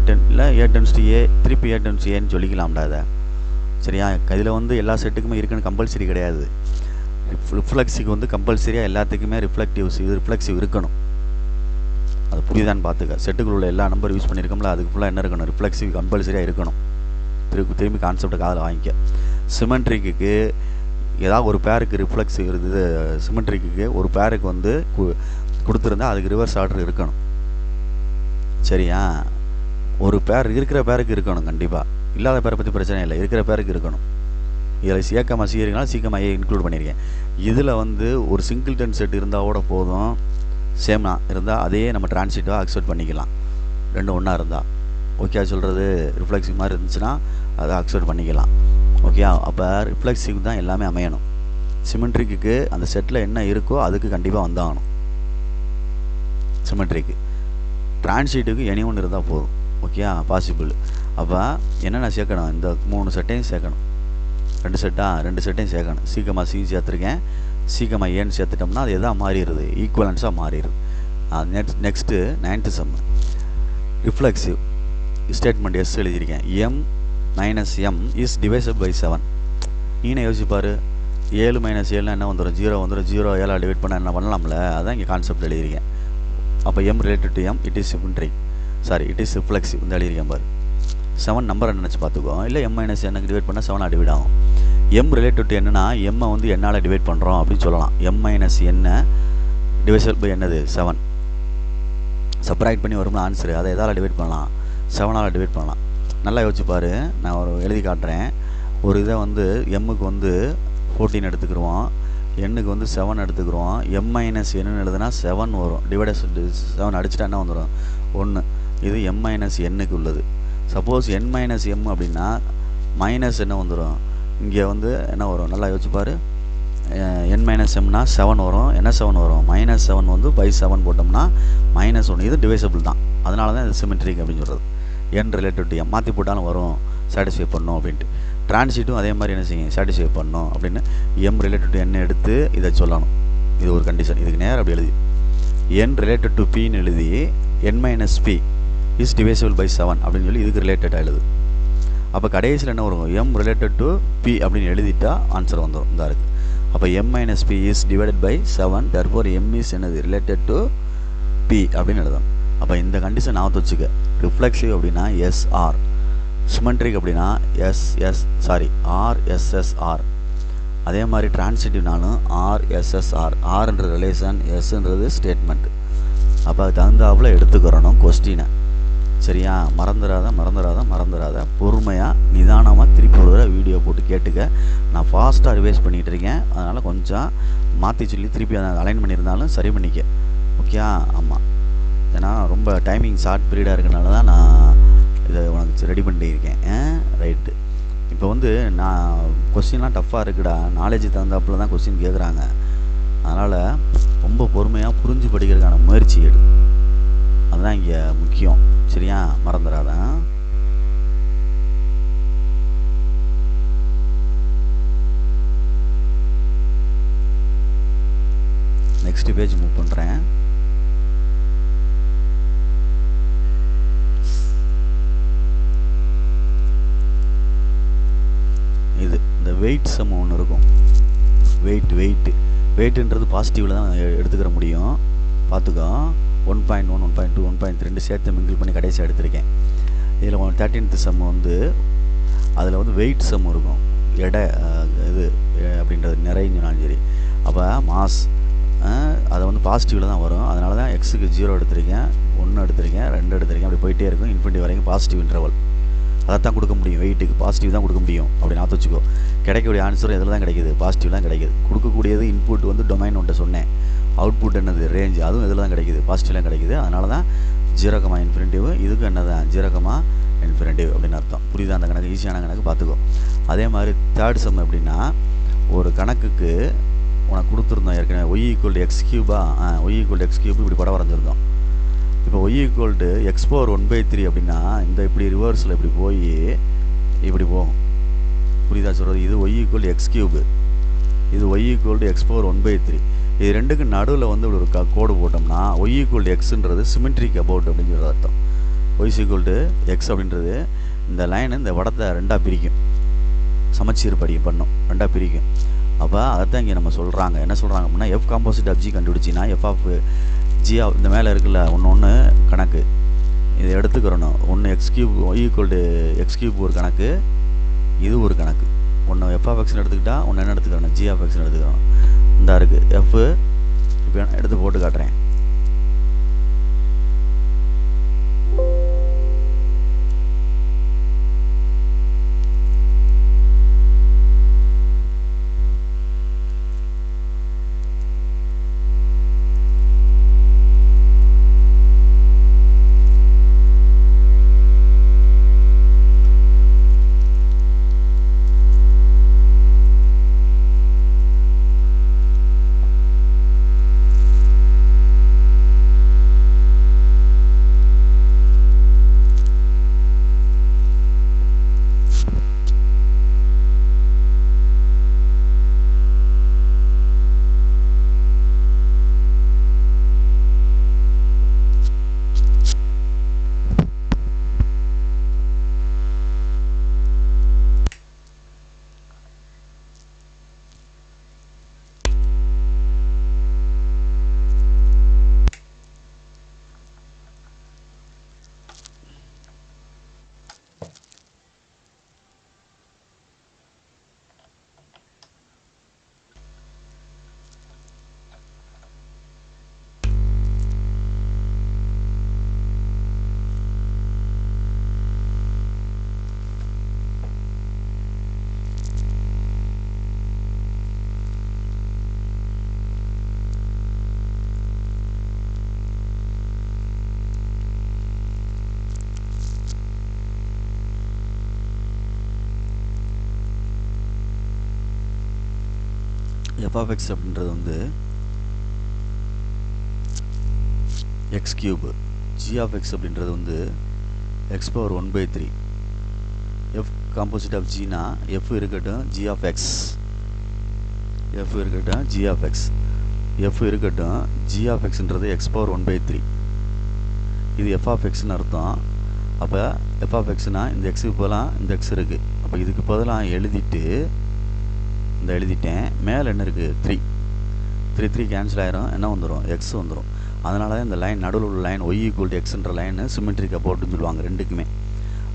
tends to A, திருப்பி ஏ டென்ஸ் ஏன்னு சொல்லிக்கலாம்டா அதை. சரியா? இதில் வந்து எல்லா செட்டுக்குமே இருக்குன்னு கம்பல்சரி கிடையாது. ரிஃப்ளெக்ஸுக்கு வந்து கம்பல்சரியாக எல்லாத்துக்குமே ரிஃப்ளெக்சிவ் இருக்கணும். அது புரியுதான்னு பார்த்துக்க. செட்டுக்குள்ள உள்ள எல்லா நம்பர் யூஸ் பண்ணியிருக்கோம்ல, அதுக்கு ஃபுல்லாக என்ன இருக்கணும், ரிஃப்ளெக்சிவ் கம்பல்சரியாக இருக்கணும். திரும்பி கான்செப்டை காதில் வாங்கிக்க. சிமெட்ரிக்கு ஏதாவது ஒரு பேருக்கு ரிஃப்ளெக்சிவ் இருக்குது, சிமெட்ரிக்கு ஒரு பேருக்கு வந்து கொடுத்துருந்தா அதுக்கு ரிவர்ஸ் ஆர்டர் இருக்கணும். சரியா? ஒரு பேர் இருக்கிற பேருக்கு இருக்கணும் கண்டிப்பாக. இல்லாத பேரை பற்றி பிரச்சனை இல்லை, இருக்கிற பேருக்கு இருக்கணும். இதில் ஏக்கமா சி இருக்கலாம், சீக்கமா ஏ இன்க்ளூட் பண்ணியிருக்கேன். இதில் வந்து ஒரு சிங்கிள் டென் செட் இருந்தால் கூட போதும், சேம்னா இருந்தால் அதையே நம்ம டிரான்சிட்டிவாக அக்செப்ட் பண்ணிக்கலாம். ரெண்டும் ஒன்றா இருந்தால் ஓகே சொல்கிறது. ரிஃப்ளெக்சிவ் மாதிரி இருந்துச்சுன்னா அதை அக்செப்ட் பண்ணிக்கலாம். ஓகே. அப்போ ரிஃப்ளெக்சிவ் தான் எல்லாமே அமையணும். சிமெட்ரிக்கு அந்த செட்டில் என்ன இருக்கோ அதுக்கு கண்டிப்பாக வந்தாகணும் சிமெட்ரிக்கு. டிரான்சிட்டிவ்க்கு எனி ஒன்று இருந்தால் போதும். Okay, possible. அப்போ என்னென்ன சேர்க்கணும், இந்த 3 செட்டையும் சேர்க்கணும். 2 செட்டையும் சேர்க்கணும். சீக்கிரமா சி சேர்த்துருக்கேன், சீக்கிரமா ஏன்னு சேர்த்துட்டோம்னா அது எதாக மாறிடுது, ஈக்குவலன்ஸாக மாறிடுது. Next 9th sum. Reflexive statement S எழுதியிருக்கேன். எம் மைனஸ் எம் இஸ் டிவைசட் பை 7. நீனே யோசிப்பார், 7 மைனஸ் 7 என்ன வந்துடும், 0 வந்துடும். 0 7 டிவைட் பண்ண என்ன பண்ணலாம்ல, அதான் இங்கே கான்செப்ட் எழுதியிருக்கேன். அப்போ M related to M, it is symmetric, it is reflexive இந்த எழுதியிருக்கேன் பாரு. 7 நம்பரை நினச்சி பார்த்துக்கோ. இல்லை எம் மைனஸ் என்னக்கு டிவைட் பண்ணால் 7 டிவைட் ஆகும். எம் ரிலேட்டட் டு என்னன்னா எம்மை வந்து என்னால் டிவைட் பண்ணுறோம் அப்படின்னு சொல்லலாம். எம் மைனஸ் என்ன டிவைசல் பை என்னது 7. சப்ராக்ட் பண்ணி வரும்னா ஆன்சரு, அதை எதால் டிவைட் பண்ணலாம், 7ஆல் டிவைட் பண்ணலாம். நல்லா யோசிச்சுப்பார். நான் ஒரு எழுதி காட்டுறேன். ஒரு இதை வந்து எம்முக்கு வந்து 14 எடுத்துக்கிடுவோம், எண்ணுக்கு வந்து 7 எடுத்துக்கிறோம். எம் மைனஸ் என்னன்னு எழுதுனா 7 வரும். டிவைடஸ் 7 அடிச்சுட்டா என்ன வந்துடும், 1. இது எம் மைனஸ் எண்ணுக்கு உள்ளது. சப்போஸ் என் மைனஸ் எம் அப்படின்னா மைனஸ் என்ன வந்துடும், இங்கே வந்து என்ன வரும், நல்லா யோசிச்சுப்பார். n மைனஸ் எம்னா 7 வரும். என்ன 7 வரும்? -7 வந்து பை 7 போட்டோம்னா -1. இது டிவைசபிள் தான். அதனால தான் இது சிமெட்ரிக் அப்படின்னு சொல்கிறது. n ரிலேட்டட் டு m மாற்றி போட்டாலும் வரும், சாட்டிஸ்ஃபை பண்ணும் அப்படின்ட்டு. டிரான்சிட்டும் அதே மாதிரி என்ன செய்யும், சாட்டிஸ்ஃபை பண்ணும் அப்படின்னு m ரிலேட்டட் டு n எடுத்து இதை சொல்லணும். இது ஒரு கண்டிஷன். இதுக்கு நேரம் அப்படி எழுதி n ரிலேட்டட் டு பின்னு எழுதி n minus p is divisible by 7 அப்படின்னு சொல்லி இதுக்கு ரிலேட்டடாக எழுது. அப்போ கடைசியில் என்ன வரும், m ரிலேட்டட் டு p அப்படின்னு எழுதிட்டா ஆன்சர் வந்துடும். இந்த இருக்குது. அப்போ m minus p is divided by 7, therefore m is என்னது, ரிலேட்டட் டு p அப்படின்னு எழுதணும். அப்போ இந்த கண்டிஷன் நான் வச்சுக்க. ரிஃப்ளெக்சிவ் அப்படின்னா எஸ்ஆர், சிமெட்ரிக் அப்படின்னா ஆர்எஸ்எஸ்ஆர். அதே மாதிரி டிரான்சிட்டிவ்னாலும் ஆர்எஸ்எஸ்ஆர். ஆர்ன்ற ரிலேஷன், எஸ்ன்றது ஸ்டேட்மெண்ட். அப்போ அது தகுந்தாப்புல எடுத்துக்கிறணும் கொஸ்டினை. சரியா? மறந்துடாத பொறுமையாக நிதானமாக திருப்பி ஒரு தடவை வீடியோ போட்டு கேட்டுக்க. நான் ஃபாஸ்ட்டாக ரிவைஸ் பண்ணிகிட்டு இருக்கேன், அதனால் கொஞ்சம் மாற்றி சொல்லி திருப்பி அதை அலைன் பண்ணியிருந்தாலும் சரி பண்ணிக்க. ஓகே? ஆமாம், ஏன்னா ரொம்ப டைமிங் ஷார்ட் பீரியடாக இருக்கனால தான் நான் இதை உனக்கு ரெடி பண்ணியிருக்கேன். ரைட்டு. இப்போ வந்து நான் கொஸ்டின்லாம் டஃப்பாக இருக்குடா, நாலேஜ் தகுந்தாப்புல தான் கொஸ்டின் கேட்குறாங்க. அதனால் ரொம்ப பொறுமையாக புரிஞ்சு படிக்கிறதுக்கான முயற்சி எடு. அதுதான் இங்கே முக்கியம். சரியா? மறந்துடாத. நெக்ஸ்ட் பேஜ் மூவ் பண்ணுறேன். இது இந்த வெயிட் சம் ஒன்று இருக்கும். வெயிட்டுன்றது பாசிட்டிவில் தான் எடுத்துக்கிற முடியும். பார்த்துக்கோ. 1.1, 1.2, 1.3 சேர்த்து மிங்கிள் பண்ணி கடைசியாக எடுத்திருக்கேன். இதில் 13th சம் வந்து அதில் வந்து வெயிட் சம் இருக்கும். எடை இது அப்படின்றது நிறைஞ்சினாலும் சரி. அப்போ மாஸ் அதை வந்து பாசிட்டிவில் தான் வரும். அதனால தான் எக்ஸுக்கு 0 எடுத்திருக்கேன், 1 எடுத்திருக்கேன், 2 எடுத்திருக்கேன். அப்படி போயிட்டே இருக்கும். இன்ஃபினிட்டி வரைக்கும் பாசிட்டிவ் இன்டர்வல். அதை தான் கொடுக்க முடியும். வெயிட்டுக்கு பாசிட்டிவ் தான் கொடுக்க முடியும். அப்படி நான் வச்சுக்கோ. கிடைக்கக்கூடிய ஆன்சர் எதில் தான் கிடைக்கிது, பாசிட்டிவ் தான் கிடைக்கிது. கொடுக்கக்கூடியது இன்புட் வந்து டொமைன் ஒன்றை சொன்னேன். அவுட்புட் என்னது, ரேஞ்ச். அதுவும் இதில் தான் கிடைக்கிது, பாசிட்டிவ்லாம் கிடைக்கிது. அதனால தான் 0, இன்ஃபினிட்டிவ். இதுக்கு என்ன தான் 0, இன்ஃபினிட்டிவ் அப்படின்னு அர்த்தம். புரியுதா? அந்த கணக்கு ஈஸியான கணக்கு, பார்த்துக்கோ. அதே மாதிரி தேர்ட் சம் எப்படின்னா, ஒரு கணக்குக்கு உனக்கு கொடுத்துருந்தோம் ஏற்கனவே y = x³ y = x³ இப்படி படம் வரைஞ்சிருந்தோம். இப்போ y = x⁴ அப்படின்னா இந்த இப்படி ரிவர்ஸில் இப்படி போய் இப்படி போகும். புரியுதா சொல்கிறது? இது y = x³, இது y = x⁴ இது ரெண்டுக்கு நடுவில் வந்து இப்படி ஒரு கோடு போட்டோம்னா y = xன்றது சிமெட்ரிக் அபவுட் அப்படிங்கிறது அர்த்தம். y = x அப்படின்றது இந்த லைன் இந்த வடத்தை ரெண்டாக பிரிக்கும், சமச்சீர் படி பண்ணும், ரெண்டாக பிரிக்கும். அப்போ அதைத்தான் இங்கே நம்ம சொல்கிறாங்க. என்ன சொல்கிறாங்க அப்படின்னா, f காம்போசிட் ஆஃப் g கண்டுபிடிச்சின்னா f ஆஃப் g இந்த மேலே இருக்குல்ல ஒன்று கணக்கு, இதை எடுத்துக்கிறணும். ஒன்று x³ y = x³ ஒரு கணக்கு, இது ஒரு கணக்கு. ஒன்று f ஆஃப் xன்னு எடுத்துக்கிட்டா ஒன்று என்ன எடுத்துக்கிறணும், g ஆஃப் xன்னு எடுத்துக்கிறணும். இந்த இருக்குது f. இப்போ எடுத்து போட்டு காட்டுறேன். ஆஃப் எக்ஸ் அப்படின்றது வந்து x cube, g of x அப்படின்றது வந்து x power 1/3. F composite of ஜினா எஃப் இருக்கட்டும் ஜி ஆஃப் எக்ஸ், எஃப் இருக்கட்டும் ஜி ஆஃப் எக்ஸ், எஃப் இருக்கட்டும் ஜி ஆஃப் எக்ஸ்ன்றது எக்ஸ் பவர் 1/3. இது எஃப் ஆஃப் எக்ஸ்னு அர்த்தம். அப்போ எஃப் ஆஃப் எக்ஸ்னால் இந்த எக்ஸுக்கு பதிலாக இந்த எக்ஸ் இருக்குது. அப்போ இதுக்கு பதிலாக எழுதிட்டு இந்த எழுதிட்டேன். மேலே என்ன இருக்குது 3, 3 கேன்சல் ஆயிரும். என்ன வந்துடும் எக்ஸ் வந்துடும். அதனால தான் இந்த லைன் நடுவில் உள்ள லைன் ஒய் ஈக்குவல் டு எக்ஸ்ன்ற லைன் சிமெட்ரிக் அபவுட்னு சொல்லுவாங்க ரெண்டுக்குமே.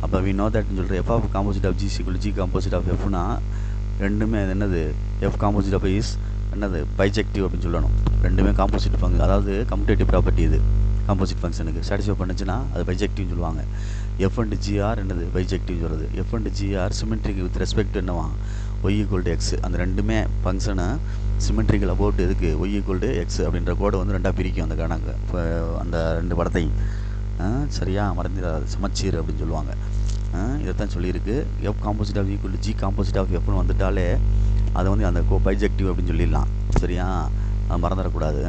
அப்போ வி நோ தட்னு சொல்கிற F of composite of G equal G composite of எஃப்னா ரெண்டுமே அது என்னது எஃப் காம்போசிட் ஆஃப் இஸ் என்னது பைஜெக்டிவ் அப்படின்னு சொல்லணும். ரெண்டுமே காம்போசிட் ஃபங்க்ஷன், அதாவது கம்யூட்டேட்டிவ் ப்ராப்பர்ட்டி. இது காம்போசிட் ஃபங்க்ஷனுக்கு சாட்டிஸ்ஃபை பண்ணுச்சுன்னா அது பைஜெக்டிவ்னு சொல்லுவாங்க. எஃப் அண்ட் ஜிஆர் என்னது பைஜெக்டிவ் சொல்கிறது. F and G are symmetric with respect என்னவா ஒய் ஈக்குவல் டு எக்ஸ். அந்த ரெண்டுமே ஃபங்க்ஷனை சிமெட்ரிக்கல் அபவுட் எதுக்கு ஒய் ஈக்குவல் டு எக்ஸ் அப்படின்ற கோடை வந்து ரெண்டாக பிரிக்கும் அந்த கணக்கு, அந்த ரெண்டு படத்தையும். சரியா மறந்துடாது, சமச்சீர் அப்படின்னு சொல்லுவாங்க. இதைத்தான் சொல்லியிருக்கு. F composite of equal to G composite of எஃப்னு வந்துட்டாலே அதை வந்து அந்த பைஜெக்டிவ் அப்படின்னு சொல்லிடலாம். சரியா, அது மறந்துடக்கூடாது.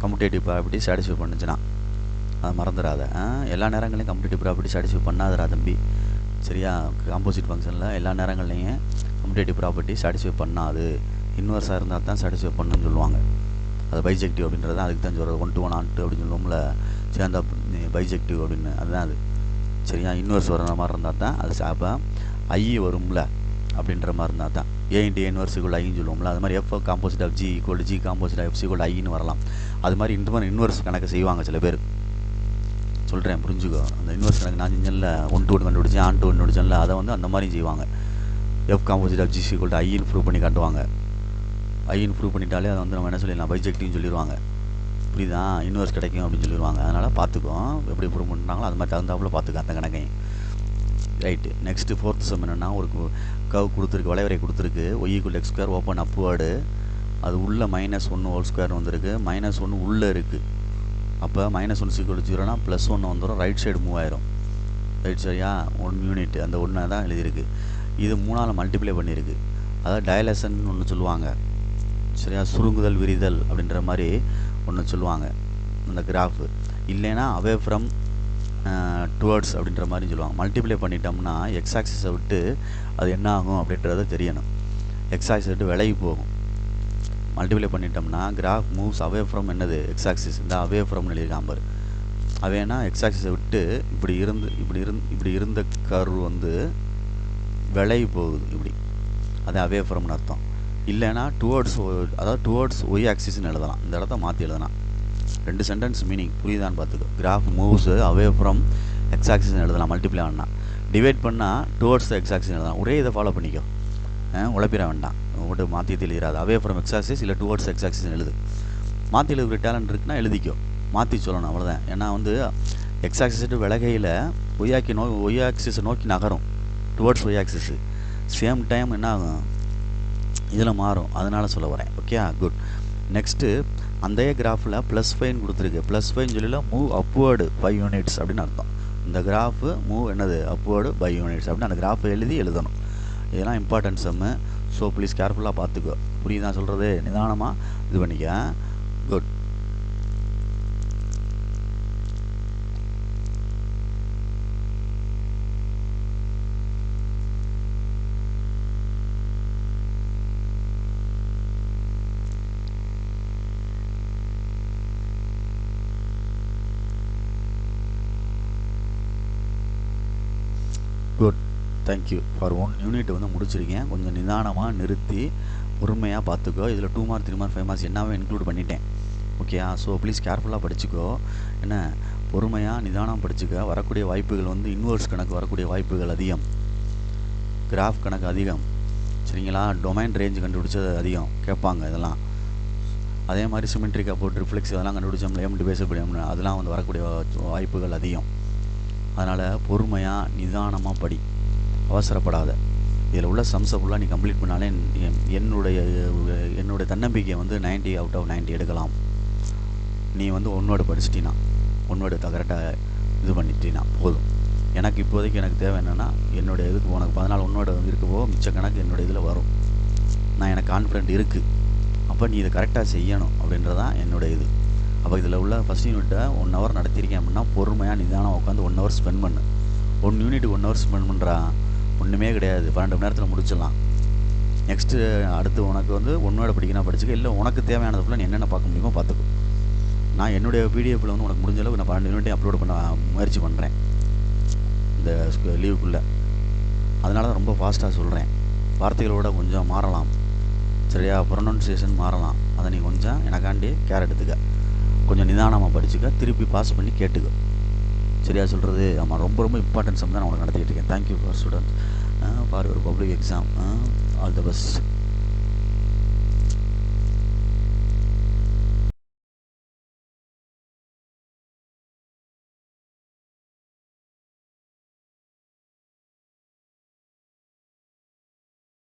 கம்யூட்டேட்டிவ் ப்ராப்பர்ட்டி சாட்டிஸ்ஃபை பண்ணுச்சுன்னா அது மறந்துடாத. எல்லா நேரங்களையும் கம்யூட்டேட்டிவ் ப்ராப்பர்ட்டி சாட்டிஸ்ஃபை பண்ணாதரா தம்பி. சரியா, காம்போசிட் ஃபங்க்ஷனில் எல்லா நேரங்கள்லையும் கம்யூட்டேட்டிவ் ப்ராப்பர்ட்டி சாட்டிஸ்ஃபை பண்ணாது. இன்வர்ஸாக இருந்தால் தான் சாட்டிஸ்ஃபை பண்ணுன்னு சொல்லுவாங்க. அது பைஜெக்டிவ் அப்படின்றது அதுக்கு தான் சொல்கிறது. 1 to 1 on 2 அப்படின்னு சொல்லுவோம்ல, சேர்ந்தா பைஜெக்டிவ் அப்படின்னு. அதுதான் அது. சரியா, இன்வர்ஸ் வர மாதிரி இருந்தால் தான் அது. அப்போ ஐ வரும்ல அப்படின்ற மாதிரி இருந்தால் தான் A into A inverse equal ஐன்னு சொல்லுவோம்ல. அது மாதிரி F composite of G equal G composite of F equal ஐன்னு வரலாம். அது மாதிரி இன்வர்ஸ் கணக்கு செய்வாங்க சில பேர். சொல்கிறேன் புரிஞ்சுக்கோ. அந்த இன்வர்ஸ் கணக்கு நான் செஞ்சேன்ல 1 to 1 கண்டுபிடிச்சேன், ஆன் டு கண்டுபிடிச்சேன்ல, அதை வந்து அந்த மாதிரியும் செய்வாங்க. F composite of G equal to ஐன்னு ப்ரூவ் பண்ணி காட்டுவாங்க. ஐன்னு ப்ரூவ் பண்ணிட்டாலே அதை வந்து நம்ம என்ன சொல்லிடலாம் பைஜெக்டிவ்னு சொல்லிடுவாங்க. புரியுதா, இன்வர்ஸ் கிடைக்கும் அப்படின்னு சொல்லிடுவாங்க. அதனால் பார்த்துக்கோ எப்படி ப்ரூவ் பண்ணுறாங்களோ அது மாதிரி தகுந்தாப்புல பார்த்துக்கோ அந்த கணக்கையும். ரைட்டு. நெக்ஸ்ட்டு 4th சம் என்னென்னா, ஒரு கவ் கொடுத்துருக்கு, வளைவரை கொடுத்துருக்கு. Y equal x square open upward. அது உள்ளே -1 ஹோல் ஸ்கொயர்னு வந்திருக்கு. -1 உள்ளே இருக்குது. அப்போ -1 ஈக்குவல் 0னா +1 வந்துடும். ரைட் சைடு மூவ் ஆயிரும். ரைட் சரியா 1 யூனிட் அந்த 1 தான் எழுதியிருக்கு. இது 3ஆல் மல்டிப்ளை பண்ணியிருக்கு. அதாவது டயலேஷன் ஒன்று சொல்லுவாங்க. சரியா, சுருங்குதல் விரிதல் அப்படின்ற மாதிரி ஒன்று சொல்லுவாங்க அந்த கிராஃபு. இல்லைன்னா அவே ஃப்ரம் டுவர்ட்ஸ் அப்படின்ற மாதிரி சொல்லுவாங்க. மல்டிப்ளை பண்ணிட்டோம்னா எக்ஸ் ஆக்சிஸை விட்டு அது என்ன ஆகும் அப்படின்றத தெரியணும். எக்ஸ் ஆக்சிஸ் விட்டு விலகி போகும். மல்டிப்ளை பண்ணிட்டோம்னா கிராஃப் மூவ்ஸ் அவே ஃப்ரம் என்னது எக்ஸ் ஆக்சிஸ். இந்த அவே ஃப்ரம்னு எழுதியிருக்கான் பாரு. அவேனா எக்ஸ் ஆக்சிஸை விட்டு இப்படி இருந்த கர்வ் வந்து விலகி போகுது இப்படி. அது அவே ஃப்ரம்னு அர்த்தம். இல்லைன்னா டுவர்ட்ஸ், அதாவது டுவர்ட்ஸ் ஒய் ஆக்சிஸ்ன்னு எழுதலாம். இந்த இடத்த மாற்றி எழுதலாம். 2 சென்டென்ஸ் மீனிங் புரியுதான்னு பார்த்துக்கோ. Graph moves away from X ஆக்சிஸ்ன்னு எழுதலாம். மல்டிப்ளை பண்ணால் டிவைட் பண்ணால் டுவர்ட்ஸ் எக்ஸ் ஆக்சிஸ் எழுதலாம். ஒரே இதை ஃபாலோ பண்ணிக்கோ, உழைப்பிட வேண்டாம். உங்கள்கிட்ட மாற்றி எழுதிடாது. அவே ஃப்ரம் எக்ஸ் ஆக்சிஸ் இல்லை டுவர்ட்ஸ் எக்ஸ் ஆக்சிஸ்ன்னு எழுது. மாற்றி எழுதுகிற டேலண்ட் இருக்குன்னா எழுதிக்கோ, மாற்றி சொல்லணும் அவ்வளோதான். ஏன்னா வந்து எக்ஸ் ஆக்சிஸ்ட்டு விலகையில் ஒய் ஆக்சிஸை நோக்கி நகரும். Towards y axis same time என்ன ஆகும் இதில் மாறும். அதனால் சொல்ல வரேன். Okay good. நெக்ஸ்ட்டு அந்த கிராஃபில் +5 கொடுத்துருக்கு. +5 சொல்லியில் மூவ் அப்வேர்டு 5 யூனிட்ஸ் அப்படின்னு அர்த்தம். இந்த கிராஃபு மூவ் என்னது அப்வேர்டு 5 யூனிட்ஸ் அப்படின்னு அந்த கிராஃபை எழுதணும். இதெல்லாம் இம்பார்ட்டன்ட் சம்மு. ஸோ ப்ளீஸ் கேர்ஃபுல்லாக பார்த்துக்கோ. புரியுதா சொல்கிறது? நிதானமாக இது பண்ணிக்க. Good. Good. Thank you for 1 unit வந்து முடிச்சிருக்கேன். கொஞ்சம் நிதானமாக நிறுத்தி பொறுமையாக பார்த்துக்கோ. இதில் 2 மார்க் 3 மார்க் 5 மார்க்ஸ் என்னவே இன்க்ளூட் பண்ணிட்டேன். ஓகேயா? ஸோ ப்ளீஸ் கேர்ஃபுல்லாக படிச்சுக்கோ. என்ன பொறுமையாக நிதானம் படிச்சுக்க. வரக்கூடிய வாய்ப்புகள் வந்து இன்வர்ஸ் கணக்கு வரக்கூடிய வாய்ப்புகள் அதிகம், கிராஃப் கணக்கு அதிகம். சரிங்களா? டொமைன் ரேஞ்ச் கண்டுபிடிச்சது அதிகம் கேட்பாங்க இதெல்லாம். அதே மாதிரி சிமெட்ரிக் அபவுட் ரிஃப்ளெக்ஸ் இதெல்லாம் கண்டுபிடிச்சோம்ல, எம் டிவைசபிள் எம், அதெல்லாம் வந்து வரக்கூடிய வாய்ப்புகள் அதிகம். அதனால் பொறுமையாக நிதானமாக படி, அவசரப்படாத. இதில் உள்ள சம்ஸை ஃபுல்லாக நீ கம்ப்ளீட் பண்ணாலே என்னுடைய தன்னம்பிக்கையை வந்து 90 out of 90 எடுக்கலாம். நீ வந்து 1 வேர்டு படிச்சிட்டினா, 1 வேர்டு கரெக்டாக இது பண்ணிட்டீங்கன்னா போதும். எனக்கு இப்போதைக்கு எனக்கு தேவை என்னென்னா, என்னுடைய இதுக்கு உனக்கு 14 1 வேர்டு இருக்கவோ மிச்ச கணக்கு என்னுடைய இதில் வரும். எனக்கு கான்ஃபிடென்ட் இருக்குது. அப்போ நீ இதை கரெக்டாக செய்யணும் அப்படின்றதான் என்னுடைய இது. அப்போ இதில் உள்ள ஃபஸ்ட் யூனிட்டை 1 hour நடத்தியிருக்கேன் அப்படின்னா பொறுமையாக நிதானம் உட்காந்து 1 hour ஸ்பெண்ட் பண்ணு. 1 யூனிட் 1 hour ஸ்பெண்ட் பண்ணுறா ஒன்றுமே கிடையாது, 12 மணி நேரத்தில் முடிச்சிடலாம். நெக்ஸ்ட்டு அடுத்து உனக்கு வந்து 1 hour படிக்கணும் படிச்சுக்க, இல்லை உனக்கு தேவையானதுக்குள்ள நீ என்னென்ன பார்க்க முடியுமோ பார்த்துக்கோ. நான் என்னுடைய பிடிஎஃப்பில் வந்து உனக்கு முடிஞ்ச அளவுக்கு நான் 12 யூனிட்டையும் அப்லோட் பண்ண முயற்சி பண்ணுறேன் இந்த லீவுக்குள்ளே. அதனால தான் ரொம்ப ஃபாஸ்ட்டாக சொல்கிறேன். வார்த்தைகளோட கொஞ்சம் மாறலாம், சரியா? ப்ரொனன்சியேஷன் மாறலாம். அதை நீ கொஞ்சம் எனக்காண்டி கேர் எடுத்துக்க, கொஞ்சம் நிதானமாக படிச்சுக்க, திருப்பி பாஸ் பண்ணி கேட்டுக்க, சரியா சொல்கிறது? ஆமாம், ரொம்ப ரொம்ப இம்பார்ட்டன்ஸ் தான் நான் உனக்கு நடத்திக்கிட்டு இருக்கேன். Thank you for students for your public exam. All the best.